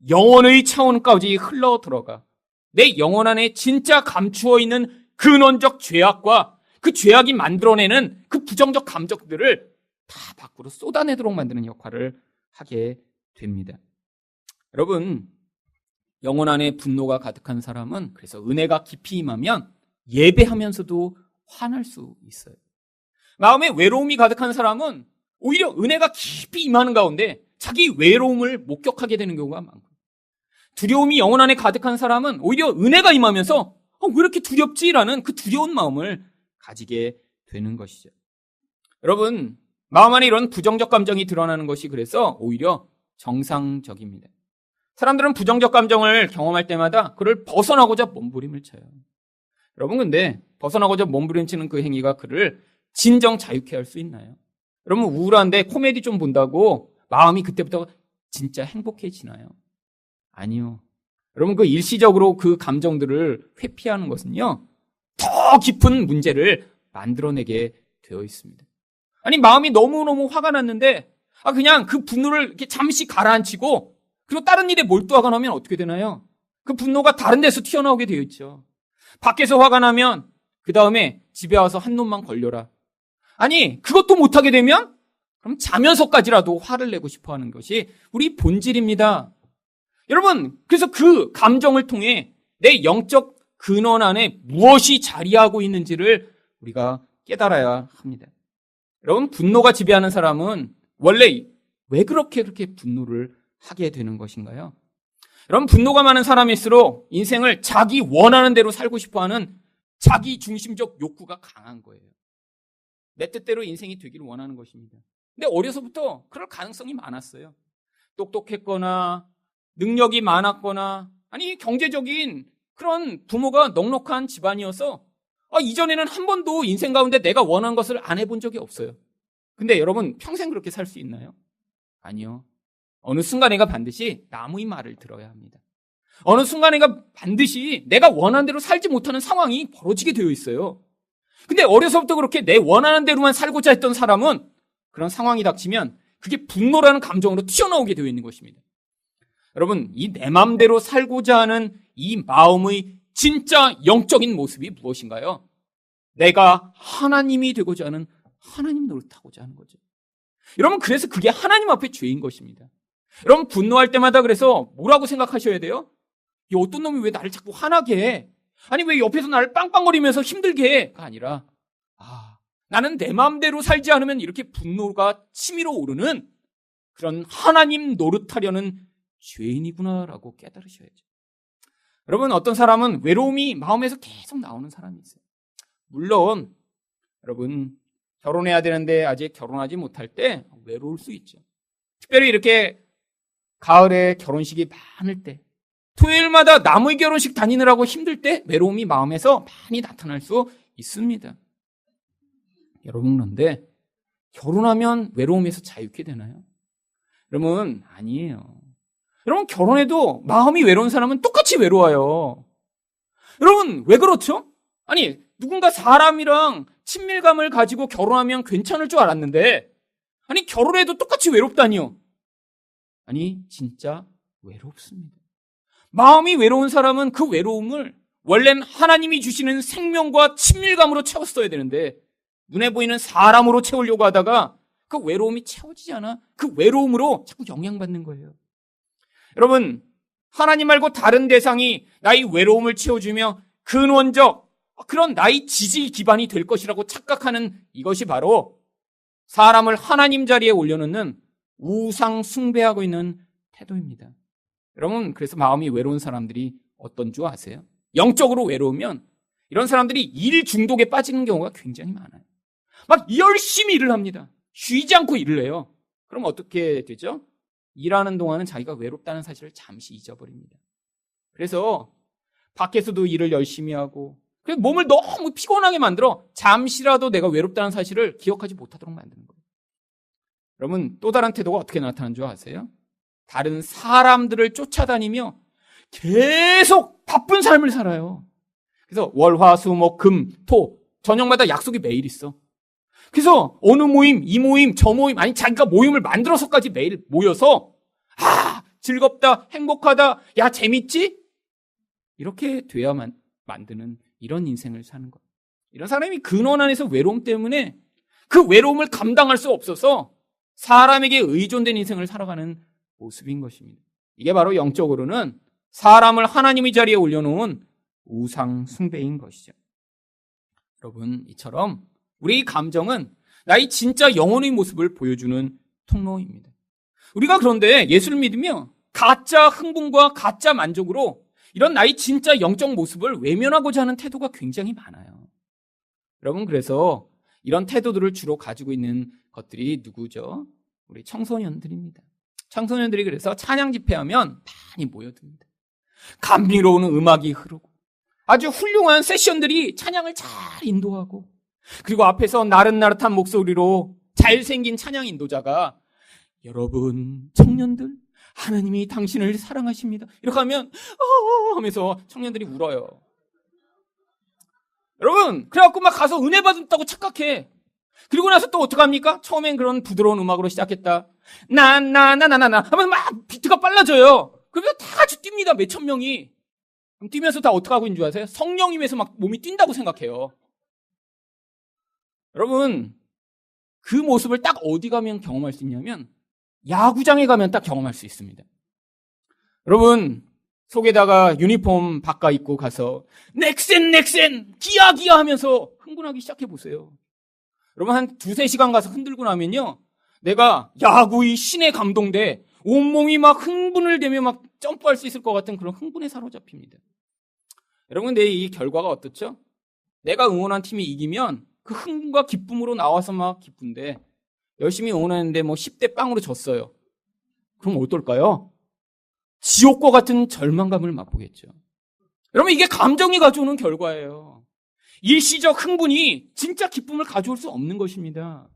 영혼의 차원까지 흘러 들어가 내 영혼 안에 진짜 감추어 있는 근원적 죄악과 그 죄악이 만들어내는 그 부정적 감정들을 다 밖으로 쏟아내도록 만드는 역할을 하게 됩니다. 여러분, 영혼 안에 분노가 가득한 사람은 그래서 은혜가 깊이 임하면 예배하면서도 화날 수 있어요. 마음에 외로움이 가득한 사람은 오히려 은혜가 깊이 임하는 가운데 자기 외로움을 목격하게 되는 경우가 많고, 두려움이 영혼 안에 가득한 사람은 오히려 은혜가 임하면서 왜 이렇게 두렵지라는 그 두려운 마음을 가지게 되는 것이죠. 여러분, 마음 안에 이런 부정적 감정이 드러나는 것이 그래서 오히려 정상적입니다. 사람들은 부정적 감정을 경험할 때마다 그를 벗어나고자 몸부림을 쳐요. 여러분, 근데 벗어나고자 몸부림치는 그 행위가 그를 진정 자유케 할 수 있나요? 여러분, 우울한데 코미디 좀 본다고 마음이 그때부터 진짜 행복해지나요? 아니요. 여러분, 그 일시적으로 그 감정들을 회피하는 것은요, 더 깊은 문제를 만들어내게 되어 있습니다. 아니, 마음이 너무너무 화가 났는데 그냥 그 분노를 이렇게 잠시 가라앉히고 그리고 다른 일에 몰두하거나 하면 어떻게 되나요? 그 분노가 다른 데서 튀어나오게 되어 있죠. 밖에서 화가 나면 그 다음에 집에 와서 한 놈만 걸려라. 아니, 그것도 못하게 되면 그럼 자면서까지라도 화를 내고 싶어하는 것이 우리 본질입니다. 여러분, 그래서 그 감정을 통해 내 영적 근원 안에 무엇이 자리하고 있는지를 우리가 깨달아야 합니다. 여러분, 분노가 지배하는 사람은 원래 왜 그렇게 분노를 하게 되는 것인가요? 여러분, 분노가 많은 사람일수록 인생을 자기 원하는 대로 살고 싶어하는 자기 중심적 욕구가 강한 거예요. 내 뜻대로 인생이 되기를 원하는 것입니다. 근데 어려서부터 그럴 가능성이 많았어요. 똑똑했거나 능력이 많았거나 아니 경제적인 그런 부모가 넉넉한 집안이어서 이전에는 한 번도 인생 가운데 내가 원하는 것을 안 해본 적이 없어요. 근데 여러분, 평생 그렇게 살 수 있나요? 아니요. 어느 순간 내가 반드시 남의 말을 들어야 합니다. 어느 순간 내가 반드시 내가 원하는 대로 살지 못하는 상황이 벌어지게 되어 있어요. 근데 어려서부터 그렇게 내 원하는 대로만 살고자 했던 사람은 그런 상황이 닥치면 그게 분노라는 감정으로 튀어나오게 되어 있는 것입니다. 여러분, 이 내 마음대로 살고자 하는 이 마음의 진짜 영적인 모습이 무엇인가요? 내가 하나님이 되고자 하는 하나님 노릇하고자 하는 거죠. 여러분, 그래서 그게 하나님 앞에 죄인 것입니다. 여러분, 분노할 때마다 그래서 뭐라고 생각하셔야 돼요? 이 어떤 놈이 왜 나를 자꾸 화나게 해? 아니, 왜 옆에서 나를 빵빵거리면서 힘들게 해?가 아니라 나는 내 마음대로 살지 않으면 이렇게 분노가 치밀어 오르는 그런 하나님 노릇하려는 죄인이구나라고 깨달으셔야죠. 여러분, 어떤 사람은 외로움이 마음에서 계속 나오는 사람이 있어요. 물론 여러분, 결혼해야 되는데 아직 결혼하지 못할 때 외로울 수 있죠. 특별히 이렇게 가을에 결혼식이 많을 때, 토요일마다 남의 결혼식 다니느라고 힘들 때 외로움이 마음에서 많이 나타날 수 있습니다. 여러분, 그런데 결혼하면 외로움에서 자유케 되나요? 여러분, 아니에요. 여러분, 결혼해도 마음이 외로운 사람은 똑같이 외로워요. 여러분, 왜 그렇죠? 아니, 누군가 사람이랑 친밀감을 가지고 결혼하면 괜찮을 줄 알았는데, 아니, 결혼해도 똑같이 외롭다니요. 아니, 진짜 외롭습니다. 마음이 외로운 사람은 그 외로움을 원래는 하나님이 주시는 생명과 친밀감으로 채웠어야 되는데, 눈에 보이는 사람으로 채우려고 하다가 그 외로움이 채워지지 않아 그 외로움으로 자꾸 영향받는 거예요. 여러분, 하나님 말고 다른 대상이 나의 외로움을 채워주며 근원적 그런 나의 지지 기반이 될 것이라고 착각하는 이것이 바로 사람을 하나님 자리에 올려놓는 우상 숭배하고 있는 태도입니다. 여러분, 그래서 마음이 외로운 사람들이 어떤 줄 아세요? 영적으로 외로우면 이런 사람들이 일 중독에 빠지는 경우가 굉장히 많아요. 막 열심히 일을 합니다. 쉬지 않고 일을 해요. 그럼 어떻게 되죠? 일하는 동안은 자기가 외롭다는 사실을 잠시 잊어버립니다. 그래서 밖에서도 일을 열심히 하고 그래서 몸을 너무 피곤하게 만들어 잠시라도 내가 외롭다는 사실을 기억하지 못하도록 만드는 거예요. 여러분, 또 다른 태도가 어떻게 나타나는 줄 아세요? 다른 사람들을 쫓아다니며 계속 바쁜 삶을 살아요. 그래서 월, 화, 수, 목, 금, 토 저녁마다 약속이 매일 있어. 그래서 어느 모임, 이 모임, 저 모임, 아니 자기가 모임을 만들어서까지 매일 모여서 즐겁다, 행복하다, 야 재밌지? 이렇게 돼야만 만드는 이런 인생을 사는 거예요. 이런 사람이 근원 안에서 외로움 때문에 그 외로움을 감당할 수 없어서 사람에게 의존된 인생을 살아가는 모습인 것입니다. 이게 바로 영적으로는 사람을 하나님의 자리에 올려놓은 우상 숭배인 것이죠. 여러분, 이처럼 우리 감정은 나의 진짜 영혼의 모습을 보여주는 통로입니다. 우리가 그런데 예수를 믿으며 가짜 흥분과 가짜 만족으로 이런 나의 진짜 영적 모습을 외면하고자 하는 태도가 굉장히 많아요. 여러분, 그래서 이런 태도들을 주로 가지고 있는 것들이 누구죠? 우리 청소년들입니다. 청소년들이 그래서 찬양 집회하면 많이 모여듭니다. 감미로운 음악이 흐르고 아주 훌륭한 세션들이 찬양을 잘 인도하고 그리고 앞에서 나릇나릇한 목소리로 잘생긴 찬양 인도자가 여러분 청년들 하나님이 당신을 사랑하십니다. 이렇게 하면 하면서 청년들이 울어요. 여러분, 그래갖고 막 가서 은혜 받았다고 착각해. 그리고 나서 또 어떡합니까? 처음엔 그런 부드러운 음악으로 시작했다. 나나나나나나 하면 막 비트가 빨라져요. 그러면서 다 같이 뜁니다. 몇천 명이. 그럼 뛰면서 다 어떻게 하고 있는 줄 아세요? 성령임에서 막 몸이 뛴다고 생각해요. 여러분, 그 모습을 딱 어디 가면 경험할 수 있냐면 야구장에 가면 딱 경험할 수 있습니다. 여러분, 속에다가 유니폼 바꿔 입고 가서 넥센 기아 하면서 흥분하기 시작해 보세요. 여러분, 한 2-3시간 가서 흔들고 나면요, 내가 야구의 신에 감동돼 온몸이 막 흥분을 되며 막 점프할 수 있을 것 같은 그런 흥분에 사로잡힙니다. 여러분, 근데 이 결과가 어떻죠? 내가 응원한 팀이 이기면 그 흥분과 기쁨으로 나와서 막 기쁜데 열심히 응원했는데 뭐 10대 빵으로 졌어요. 그럼 어떨까요? 지옥과 같은 절망감을 맛보겠죠. 여러분, 이게 감정이 가져오는 결과예요. 일시적 흥분이 진짜 기쁨을 가져올 수 없는 것입니다.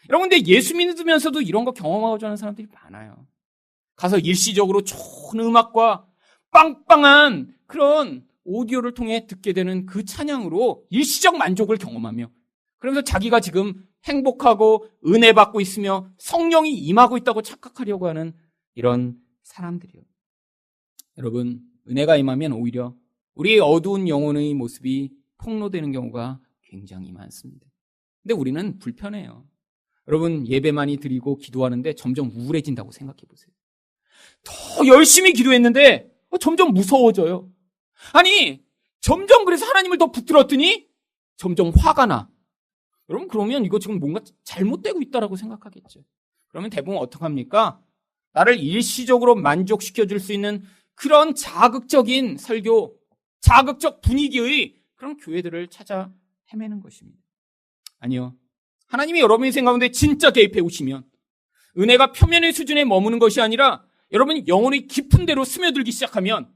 여러분, 근데 예수 믿으면서도 이런 거 경험하고자 하는 사람들이 많아요. 가서 일시적으로 좋은 음악과 빵빵한 그런 오디오를 통해 듣게 되는 그 찬양으로 일시적 만족을 경험하며 그러면서 자기가 지금 행복하고 은혜 받고 있으며 성령이 임하고 있다고 착각하려고 하는 이런 사람들이요. 여러분, 은혜가 임하면 오히려 우리의 어두운 영혼의 모습이 폭로되는 경우가 굉장히 많습니다. 근데 우리는 불편해요. 여러분, 예배 많이 드리고 기도하는데 점점 우울해진다고 생각해 보세요. 더 열심히 기도했는데 점점 무서워져요. 아니, 점점 그래서 하나님을 더 붙들었더니 점점 화가 나. 여러분, 그러면 이거 지금 뭔가 잘못되고 있다라고 생각하겠죠. 그러면 대부분 어떡합니까? 나를 일시적으로 만족시켜줄 수 있는 그런 자극적인 설교, 자극적 분위기의 그런 교회들을 찾아 헤매는 것입니다. 아니요. 하나님이 여러분의 인생 가운데 진짜 개입해 오시면 은혜가 표면의 수준에 머무는 것이 아니라 여러분이 영혼의 깊은 데로 스며들기 시작하면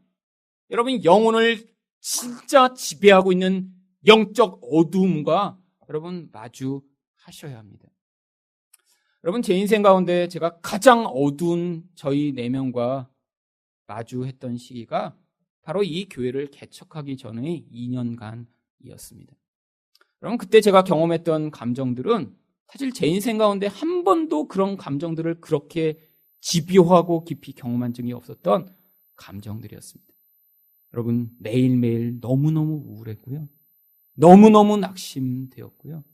여러분이 영혼을 진짜 지배하고 있는 영적 어두움과 여러분 마주하셔야 합니다. 여러분, 제 인생 가운데 제가 가장 어두운 저희 4명과 마주했던 시기가 바로 이 교회를 개척하기 전의 2년간이었습니다. 여러분, 그때 제가 경험했던 감정들은 사실 제 인생 가운데 한 번도 그런 감정들을 그렇게 집요하고 깊이 경험한 적이 없었던 감정들이었습니다. 여러분, 매일매일 너무너무 우울했고요. 너무너무 낙심되었고요.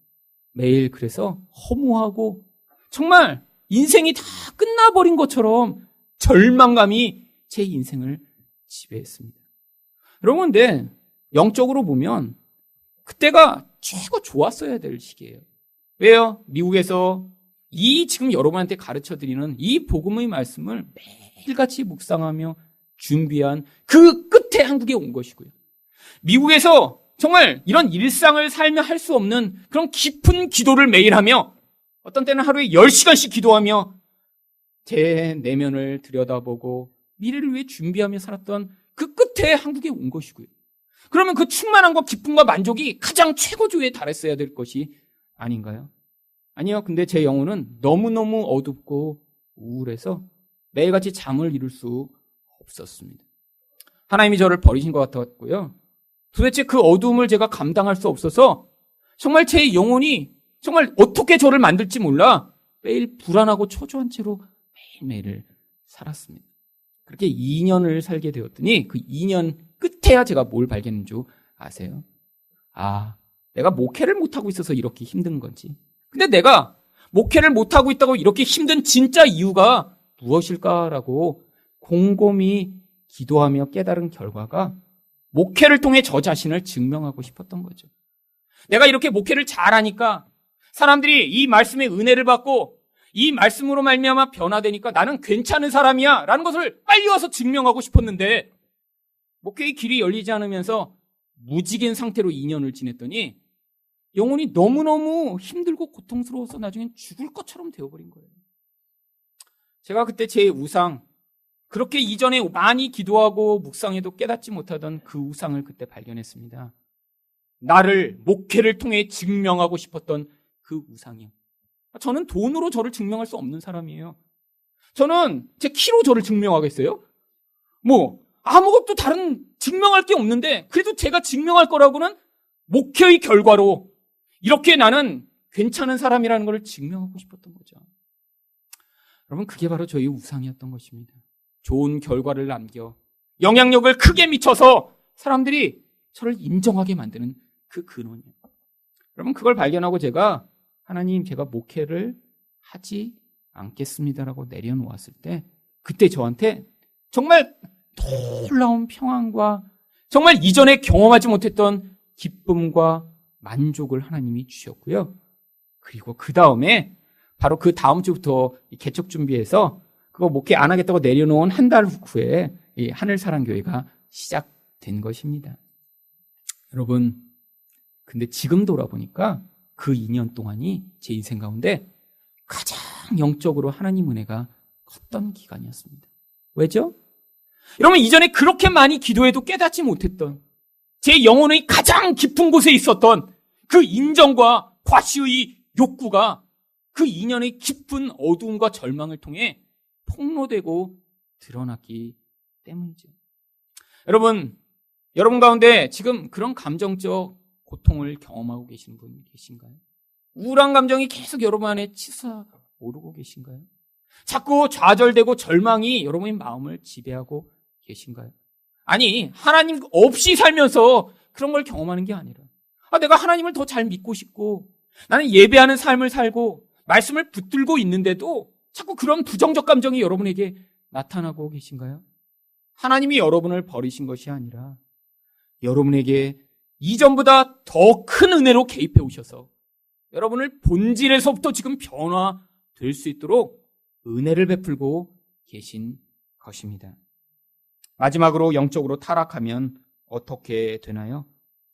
매일 그래서 허무하고 정말 인생이 다 끝나버린 것처럼 절망감이 제 인생을 지배했습니다. 여러분, 근데 영적으로 보면 그때가 최고 좋았어야 될 시기예요. 왜요? 미국에서 이 지금 여러분한테 가르쳐드리는 이 복음의 말씀을 매일같이 묵상하며 준비한 그 끝에 한국에 온 것이고요. 미국에서 정말 이런 일상을 살며 할 수 없는 그런 깊은 기도를 매일 하며 어떤 때는 하루에 10시간씩 기도하며 제 내면을 들여다보고 미래를 위해 준비하며 살았던 그 끝에 한국에 온 것이고요. 그러면 그 충만함과 기쁨과 만족이 가장 최고조에 달했어야 될 것이 아닌가요? 아니요. 근데 제 영혼은 너무너무 어둡고 우울해서 매일같이 잠을 이룰 수 없었습니다. 하나님이 저를 버리신 것 같았고요. 도대체 그 어두움을 제가 감당할 수 없어서 정말 제 영혼이 정말 어떻게 저를 만들지 몰라 매일 불안하고 초조한 채로 매일매일을 살았습니다. 그렇게 2년을 살게 되었더니 그 2년 끝에야 제가 뭘 발견한 줄 아세요? 아, 내가 목회를 못하고 있어서 이렇게 힘든 건지. 근데 내가 목회를 못하고 있다고 이렇게 힘든 진짜 이유가 무엇일까라고 곰곰이 기도하며 깨달은 결과가 목회를 통해 저 자신을 증명하고 싶었던 거죠. 내가 이렇게 목회를 잘하니까 사람들이 이 말씀의 은혜를 받고 이 말씀으로 말미암아 변화되니까 나는 괜찮은 사람이야 라는 것을 빨리 와서 증명하고 싶었는데 목회의 길이 열리지 않으면서 무직인 상태로 2년을 지냈더니 영혼이 너무너무 힘들고 고통스러워서 나중엔 죽을 것처럼 되어버린 거예요. 제가 그때 제 우상, 그렇게 이전에 많이 기도하고 묵상해도 깨닫지 못하던 그 우상을 그때 발견했습니다. 나를 목회를 통해 증명하고 싶었던 그 우상이요. 저는 돈으로 저를 증명할 수 없는 사람이에요. 저는 제 키로 저를 증명하겠어요? 아무것도 다른 증명할 게 없는데 그래도 제가 증명할 거라고는 목회의 결과로 이렇게 나는 괜찮은 사람이라는 걸 증명하고 싶었던 거죠. 여러분, 그게 바로 저희 우상이었던 것입니다. 좋은 결과를 남겨 영향력을 크게 미쳐서 사람들이 저를 인정하게 만드는 그 근원이에요. 여러분, 그걸 발견하고 하나님, 제가 목회를 하지 않겠습니다라고 내려놓았을 때 그때 저한테 정말 놀라운 평안과 정말 이전에 경험하지 못했던 기쁨과 만족을 하나님이 주셨고요. 그리고 그 다음에 바로 그 다음 주부터 개척 준비해서 그거 목회 안 하겠다고 내려놓은 한 달 후에 이 하늘사랑교회가 시작된 것입니다. 여러분, 근데 지금 돌아보니까 그 2년 동안이 제 인생 가운데 가장 영적으로 하나님 은혜가 컸던 기간이었습니다. 왜죠? 여러분, 이전에 그렇게 많이 기도해도 깨닫지 못했던 제 영혼의 가장 깊은 곳에 있었던 그 인정과 과시의 욕구가 그 2년의 깊은 어두움과 절망을 통해 폭로되고 드러났기 때문이죠. 여러분 가운데 지금 그런 감정적 고통을 경험하고 계시는 분 계신가요? 우울한 감정이 계속 여러분 안에 치솟아오르고 계신가요? 자꾸 좌절되고 절망이 여러분의 마음을 지배하고 계신가요? 아니, 하나님 없이 살면서 그런 걸 경험하는 게 아니라 내가 하나님을 더 잘 믿고 싶고 나는 예배하는 삶을 살고 말씀을 붙들고 있는데도 자꾸 그런 부정적 감정이 여러분에게 나타나고 계신가요? 하나님이 여러분을 버리신 것이 아니라 여러분에게 이전보다 더 큰 은혜로 개입해 오셔서 여러분을 본질에서부터 지금 변화될 수 있도록 은혜를 베풀고 계신 것입니다. 마지막으로 영적으로 타락하면 어떻게 되나요?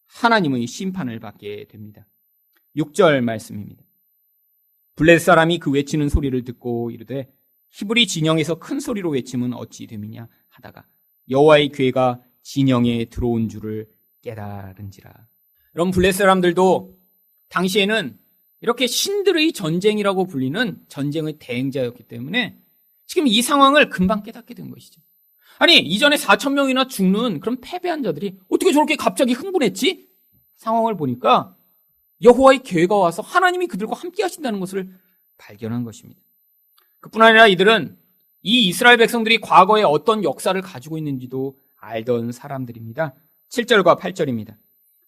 하나님의 심판을 받게 됩니다. 6절 말씀입니다. 블레셋 사람이 그 외치는 소리를 듣고 이르되 히브리 진영에서 큰 소리로 외침은 어찌 됨이냐 하다가 여호와의 괴가 진영에 들어온 줄을 깨달은지라. 여러분, 블레셋 사람들도 당시에는 이렇게 신들의 전쟁이라고 불리는 전쟁의 대행자였기 때문에 지금 이 상황을 금방 깨닫게 된 것이죠. 아니, 이전에 4,000명이나 죽는 그런 패배한 자들이 어떻게 저렇게 갑자기 흥분했지? 상황을 보니까 여호와의 계획가 와서 하나님이 그들과 함께 하신다는 것을 발견한 것입니다. 그뿐 아니라 이들은 이 이스라엘 백성들이 과거에 어떤 역사를 가지고 있는지도 알던 사람들입니다. 7절과 8절입니다.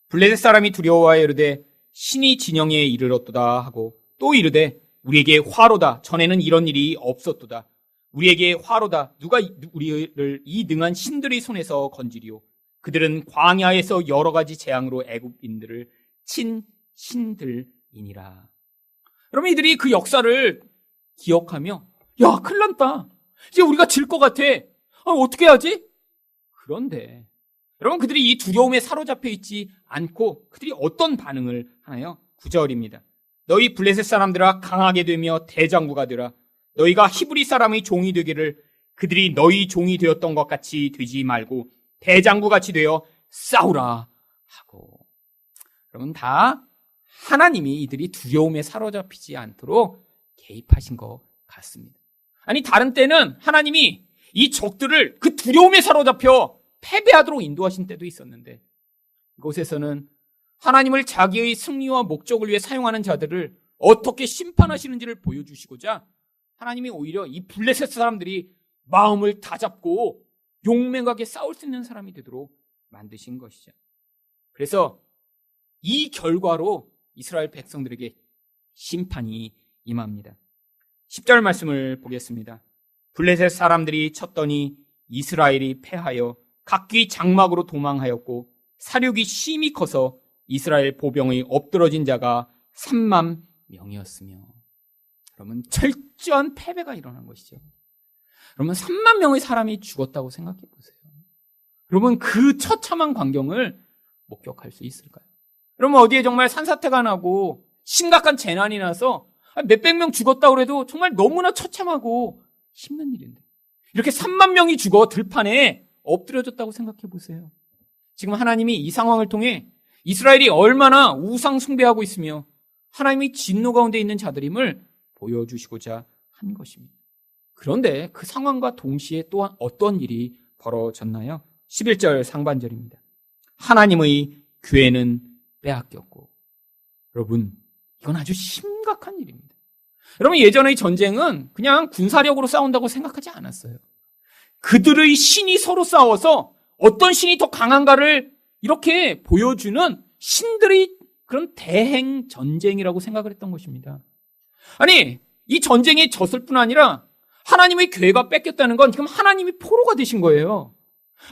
블레셋 사람이 두려워하여 이르되 신이 진영에 이르렀도다 하고 또 이르되 우리에게 화로다. 전에는 이런 일이 없었도다. 우리에게 화로다. 누가 우리를 이 능한 신들의 손에서 건지리요. 그들은 광야에서 여러 가지 재앙으로 애굽인들을 친신들이니라. 여러분, 이들이 그 역사를 기억하며 야, 큰일 났다. 이제 우리가 질 것 같아. 어떻게 하지? 그런데 여러분, 그들이 이 두려움에 사로잡혀 있지 않고 그들이 어떤 반응을 하나요? 9절입니다. 너희 블레셋 사람들아 강하게 되며 대장부가 되라. 너희가 히브리 사람의 종이 되기를 그들이 너희 종이 되었던 것 같이 되지 말고 대장부같이 되어 싸우라 하고. 여러분, 다 하나님이 이들이 두려움에 사로잡히지 않도록 개입하신 것 같습니다. 아니, 다른 때는 하나님이 이 적들을 그 두려움에 사로잡혀 패배하도록 인도하신 때도 있었는데, 이곳에서는 하나님을 자기의 승리와 목적을 위해 사용하는 자들을 어떻게 심판하시는지를 보여주시고자 하나님이 오히려 이 블레셋 사람들이 마음을 다잡고 용맹하게 싸울 수 있는 사람이 되도록 만드신 것이죠. 그래서 이 결과로 이스라엘 백성들에게 심판이 임합니다. 10절 말씀을 보겠습니다. 블레셋 사람들이 쳤더니 이스라엘이 패하여 각기 장막으로 도망하였고 사륙이 심히 커서 이스라엘 보병의 엎드러진 자가 3만 명이었으며. 그러면 철저한 패배가 일어난 것이죠. 그러면 3만 명의 사람이 죽었다고 생각해 보세요. 여러분, 그 처참한 광경을 목격할 수 있을까요? 그러면 어디에 정말 산사태가 나고 심각한 재난이 나서 몇백 명 죽었다고 해도 정말 너무나 처참하고 힘든 일인데, 이렇게 3만 명이 죽어 들판에 엎드려졌다고 생각해 보세요. 지금 하나님이 이 상황을 통해 이스라엘이 얼마나 우상 숭배하고 있으며 하나님이 진노 가운데 있는 자들임을 보여주시고자 한 것입니다. 그런데 그 상황과 동시에 또한 어떤 일이 벌어졌나요? 11절 상반절입니다. 하나님의 교회는 빼앗겼고. 여러분, 이건 아주 심각한 일입니다. 여러분, 예전의 전쟁은 그냥 군사력으로 싸운다고 생각하지 않았어요. 그들의 신이 서로 싸워서 어떤 신이 더 강한가를 이렇게 보여주는 신들의 그런 대행 전쟁이라고 생각을 했던 것입니다. 아니, 이 전쟁에 졌을 뿐 아니라 하나님의 교회가 뺏겼다는 건 지금 하나님이 포로가 되신 거예요.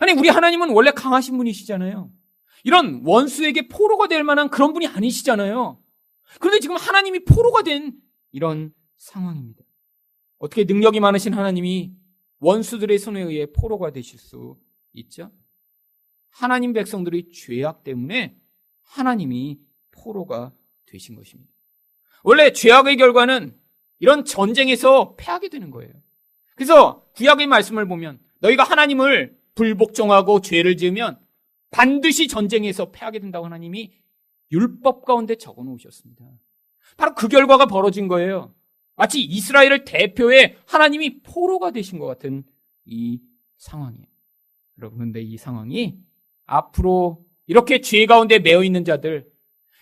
아니, 우리 하나님은 원래 강하신 분이시잖아요. 이런 원수에게 포로가 될 만한 그런 분이 아니시잖아요. 그런데 지금 하나님이 포로가 된 이런 상황입니다. 어떻게 능력이 많으신 하나님이 원수들의 손에 의해 포로가 되실 수 있죠? 하나님 백성들의 죄악 때문에 하나님이 포로가 되신 것입니다. 원래 죄악의 결과는 이런 전쟁에서 패하게 되는 거예요. 그래서 구약의 말씀을 보면 너희가 하나님을 불복종하고 죄를 지으면 반드시 전쟁에서 패하게 된다고 하나님이 율법 가운데 적어 놓으셨습니다. 바로 그 결과가 벌어진 거예요. 마치 이스라엘을 대표해 하나님이 포로가 되신 것 같은 이 상황이에요. 여러분, 근데 이 상황이 앞으로 이렇게 죄 가운데 매여 있는 자들,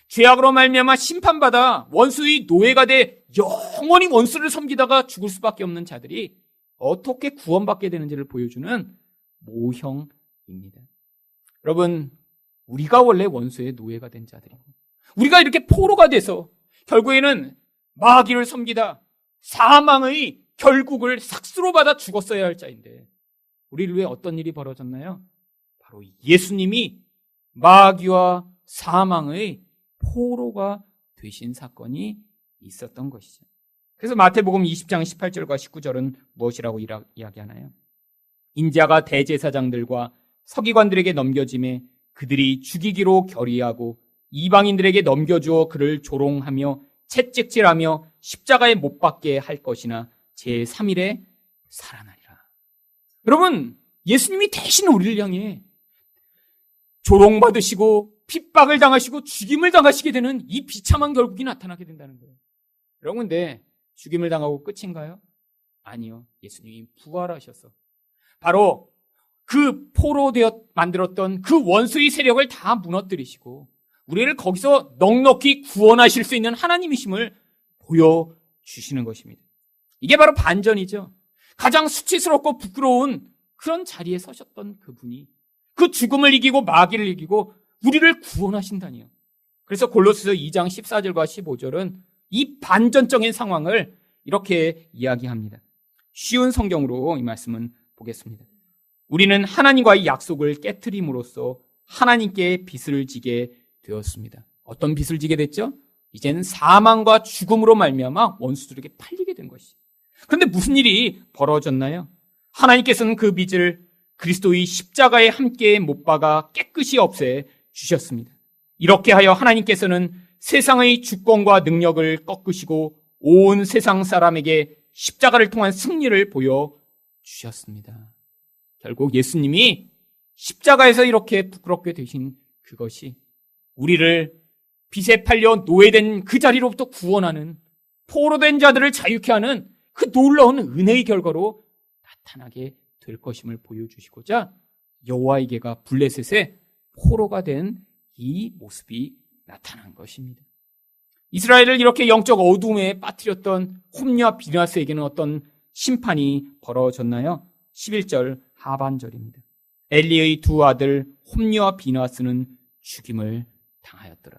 죄악으로 말미암아 심판받아 원수의 노예가 돼 영원히 원수를 섬기다가 죽을 수밖에 없는 자들이 어떻게 구원받게 되는지를 보여주는 모형입니다. 여러분, 우리가 원래 원수의 노예가 된 자들이고, 우리가 이렇게 포로가 돼서 결국에는 마귀를 섬기다 사망의 결국을 삭스로 받아 죽었어야 할 자인데, 우리를 위해 어떤 일이 벌어졌나요? 바로 예수님이 마귀와 사망의 포로가 되신 사건이 있었던 것이죠. 그래서 마태복음 20장 18절과 19절은 무엇이라고 이야기하나요? 인자가 대제사장들과 서기관들에게 넘겨짐에 그들이 죽이기로 결의하고 이방인들에게 넘겨주어 그를 조롱하며 채찍질하며 십자가에 못 박게 할 것이나 제3일에 살아나리라. 여러분, 예수님이 대신 우리를 향해 조롱받으시고 핍박을 당하시고 죽임을 당하시게 되는 이 비참한 결국이 나타나게 된다는 거예요. 여러분, 근데 죽임을 당하고 끝인가요? 아니요. 예수님이 부활하셔서 바로 그 포로되어 만들었던 그 원수의 세력을 다 무너뜨리시고 우리를 거기서 넉넉히 구원하실 수 있는 하나님이심을 보여주시는 것입니다. 이게 바로 반전이죠. 가장 수치스럽고 부끄러운 그런 자리에 서셨던 그분이 그 죽음을 이기고 마귀를 이기고 우리를 구원하신다니요. 그래서 골로새서 2장 14절과 15절은 이 반전적인 상황을 이렇게 이야기합니다. 쉬운 성경으로 이 말씀은 보겠습니다. 우리는 하나님과의 약속을 깨트림으로써 하나님께 빚을 지게 되었습니다. 어떤 빚을 지게 됐죠? 이제는 사망과 죽음으로 말미암아 원수들에게 팔리게 된 것이. 그런데 무슨 일이 벌어졌나요? 하나님께서는 그 빚을 그리스도의 십자가에 함께 못 박아 깨끗이 없애 주셨습니다. 이렇게 하여 하나님께서는 세상의 주권과 능력을 꺾으시고 온 세상 사람에게 십자가를 통한 승리를 보여주셨습니다. 결국 예수님이 십자가에서 이렇게 부끄럽게 되신 그것이 우리를 빚에 팔려 노예된 그 자리로부터 구원하는, 포로된 자들을 자유케 하는 그 놀라운 은혜의 결과로 나타나게 될 것임을 보여주시고자 여호와에게가 블레셋의 포로가 된 이 모습이 나타난 것입니다. 이스라엘을 이렇게 영적 어둠에 빠뜨렸던 홈리와 비느하스에게는 어떤 심판이 벌어졌나요? 11절 하반절입니다. 엘리의 두 아들 홈리와 비느하스는 죽임을 당하였더라.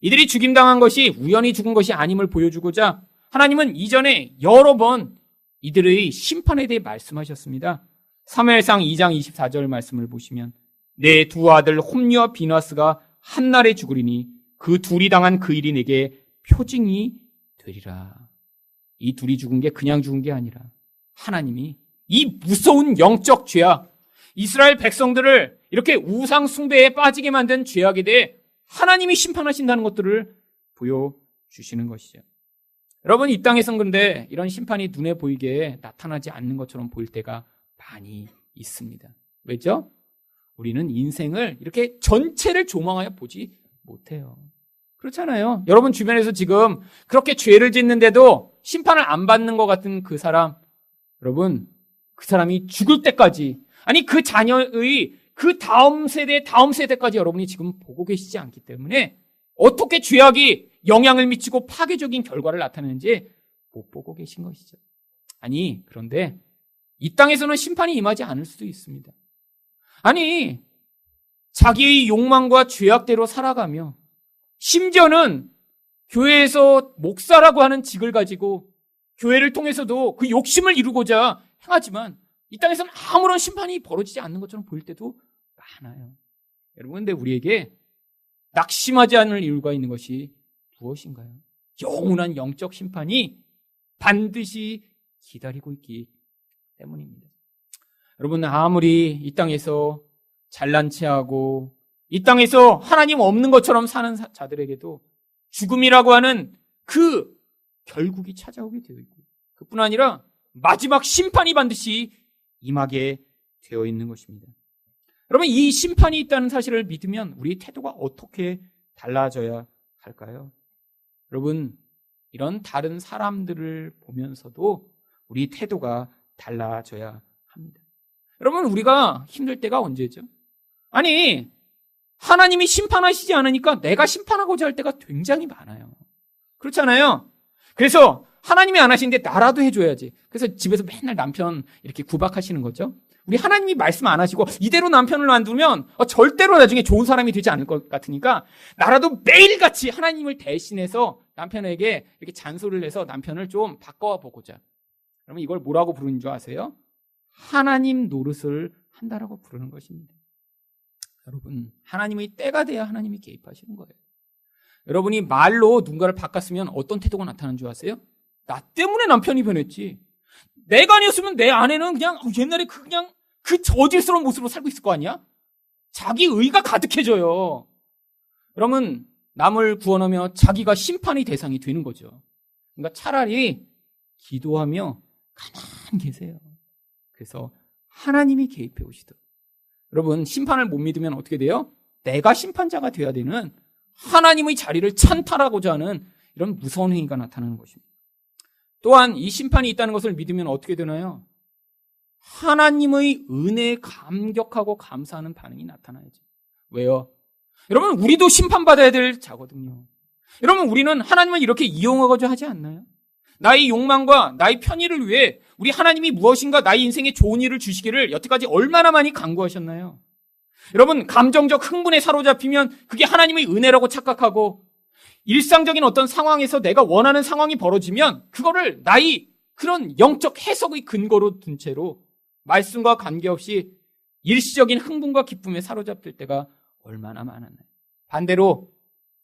이들이 죽임당한 것이 우연히 죽은 것이 아님을 보여주고자 하나님은 이전에 여러 번 이들의 심판에 대해 말씀하셨습니다. 사무엘상 2장 24절 말씀을 보시면 내 두 아들 홈리와 비느하스가 한날에 죽으리니 그 둘이 당한 그 일이 내게 표징이 되리라. 이 둘이 죽은 게 그냥 죽은 게 아니라 하나님이 이 무서운 영적 죄악, 이스라엘 백성들을 이렇게 우상 숭배에 빠지게 만든 죄악에 대해 하나님이 심판하신다는 것들을 보여주시는 것이죠. 여러분, 이 땅에선 그런데 이런 심판이 눈에 보이게 나타나지 않는 것처럼 보일 때가 많이 있습니다. 왜죠? 우리는 인생을 이렇게 전체를 조망하여 보지 못해요. 그렇잖아요. 여러분 주변에서 지금 그렇게 죄를 짓는데도 심판을 안 받는 것 같은 그 사람, 여러분, 그 사람이 죽을 때까지, 아니 그 자녀의 그 다음 세대까지 여러분이 지금 보고 계시지 않기 때문에 어떻게 죄악이 영향을 미치고 파괴적인 결과를 나타내는지 못 보고 계신 것이죠. 아니, 그런데 이 땅에서는 심판이 임하지 않을 수도 있습니다. 아니, 자기의 욕망과 죄악대로 살아가며 심지어는 교회에서 목사라고 하는 직을 가지고 교회를 통해서도 그 욕심을 이루고자 행하지만 이 땅에서는 아무런 심판이 벌어지지 않는 것처럼 보일 때도 많아요. 여러분, 근데 우리에게 낙심하지 않을 이유가 있는 것이 무엇인가요? 영원한 영적 심판이 반드시 기다리고 있기 때문입니다. 여러분, 아무리 이 땅에서 잘난 체하고 이 땅에서 하나님 없는 것처럼 사는 자들에게도 죽음이라고 하는 그 결국이 찾아오게 되어 있고, 그뿐 아니라 마지막 심판이 반드시 임하게 되어 있는 것입니다. 여러분, 이 심판이 있다는 사실을 믿으면 우리 태도가 어떻게 달라져야 할까요? 여러분, 이런 다른 사람들을 보면서도 우리 태도가 달라져야 합니다. 여러분, 우리가 힘들 때가 언제죠? 아니, 하나님이 심판하시지 않으니까 내가 심판하고자 할 때가 굉장히 많아요. 그렇잖아요? 그래서 하나님이 안 하시는데 나라도 해줘야지. 그래서 집에서 맨날 남편 이렇게 구박하시는 거죠. 우리 하나님이 말씀 안 하시고 이대로 남편을 놔두면 절대로 나중에 좋은 사람이 되지 않을 것 같으니까 나라도 매일같이 하나님을 대신해서 남편에게 이렇게 잔소리를 해서 남편을 좀 바꿔 보고자. 그러면 이걸 뭐라고 부르는 줄 아세요? 하나님 노릇을 한다라고 부르는 것입니다. 여러분, 하나님의 때가 돼야 하나님이 개입하시는 거예요. 여러분이 말로 누군가를 바꿨으면 어떤 태도가 나타나는 줄 아세요? 나 때문에 남편이 변했지. 내가 아니었으면 내 아내는 그냥 옛날에 그냥 그 저질스러운 모습으로 살고 있을 거 아니야? 자기 의가 가득해져요. 그러면 남을 구원하며 자기가 심판의 대상이 되는 거죠. 그러니까 차라리 기도하며 가만히 계세요. 그래서 하나님이 개입해 오시도록. 여러분, 심판을 못 믿으면 어떻게 돼요? 내가 심판자가 되어야 되는 하나님의 자리를 찬탈하고자 하는 이런 무서운 행위가 나타나는 것입니다. 또한 이 심판이 있다는 것을 믿으면 어떻게 되나요? 하나님의 은혜에 감격하고 감사하는 반응이 나타나야죠. 왜요? 여러분, 우리도 심판받아야 될 자거든요. 여러분, 우리는 하나님을 이렇게 이용하고자 하지 않나요? 나의 욕망과 나의 편의를 위해 우리 하나님이 무엇인가 나의 인생에 좋은 일을 주시기를 여태까지 얼마나 많이 간구하셨나요? 여러분, 감정적 흥분에 사로잡히면 그게 하나님의 은혜라고 착각하고 일상적인 어떤 상황에서 내가 원하는 상황이 벌어지면 그거를 나의 그런 영적 해석의 근거로 둔 채로 말씀과 관계없이 일시적인 흥분과 기쁨에 사로잡힐 때가 얼마나 많았나요? 반대로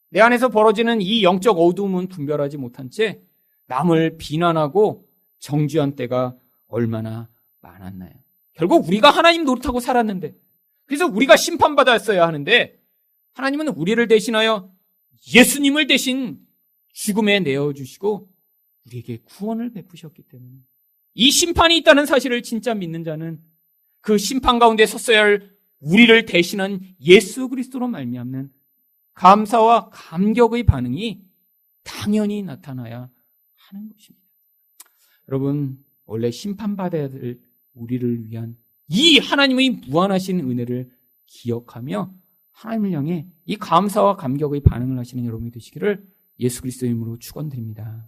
내 안에서 벌어지는 이 영적 어두움은 분별하지 못한 채 남을 비난하고 정죄한 때가 얼마나 많았나요? 결국 우리가 하나님 노릇하고 살았는데, 그래서 우리가 심판받았어야 하는데 하나님은 우리를 대신하여 예수님을 대신 죽음에 내어주시고 우리에게 구원을 베푸셨기 때문에 이 심판이 있다는 사실을 진짜 믿는 자는 그 심판 가운데 섰어야 할 우리를 대신한 예수 그리스도로 말미암는 감사와 감격의 반응이 당연히 나타나야 하는 것입니다. 여러분, 원래 심판받아야 될 우리를 위한 이 하나님의 무한하신 은혜를 기억하며 하나님을 향해 이 감사와 감격의 반응을 하시는 여러분이 되시기를 예수 그리스도의 이름으로 축원드립니다.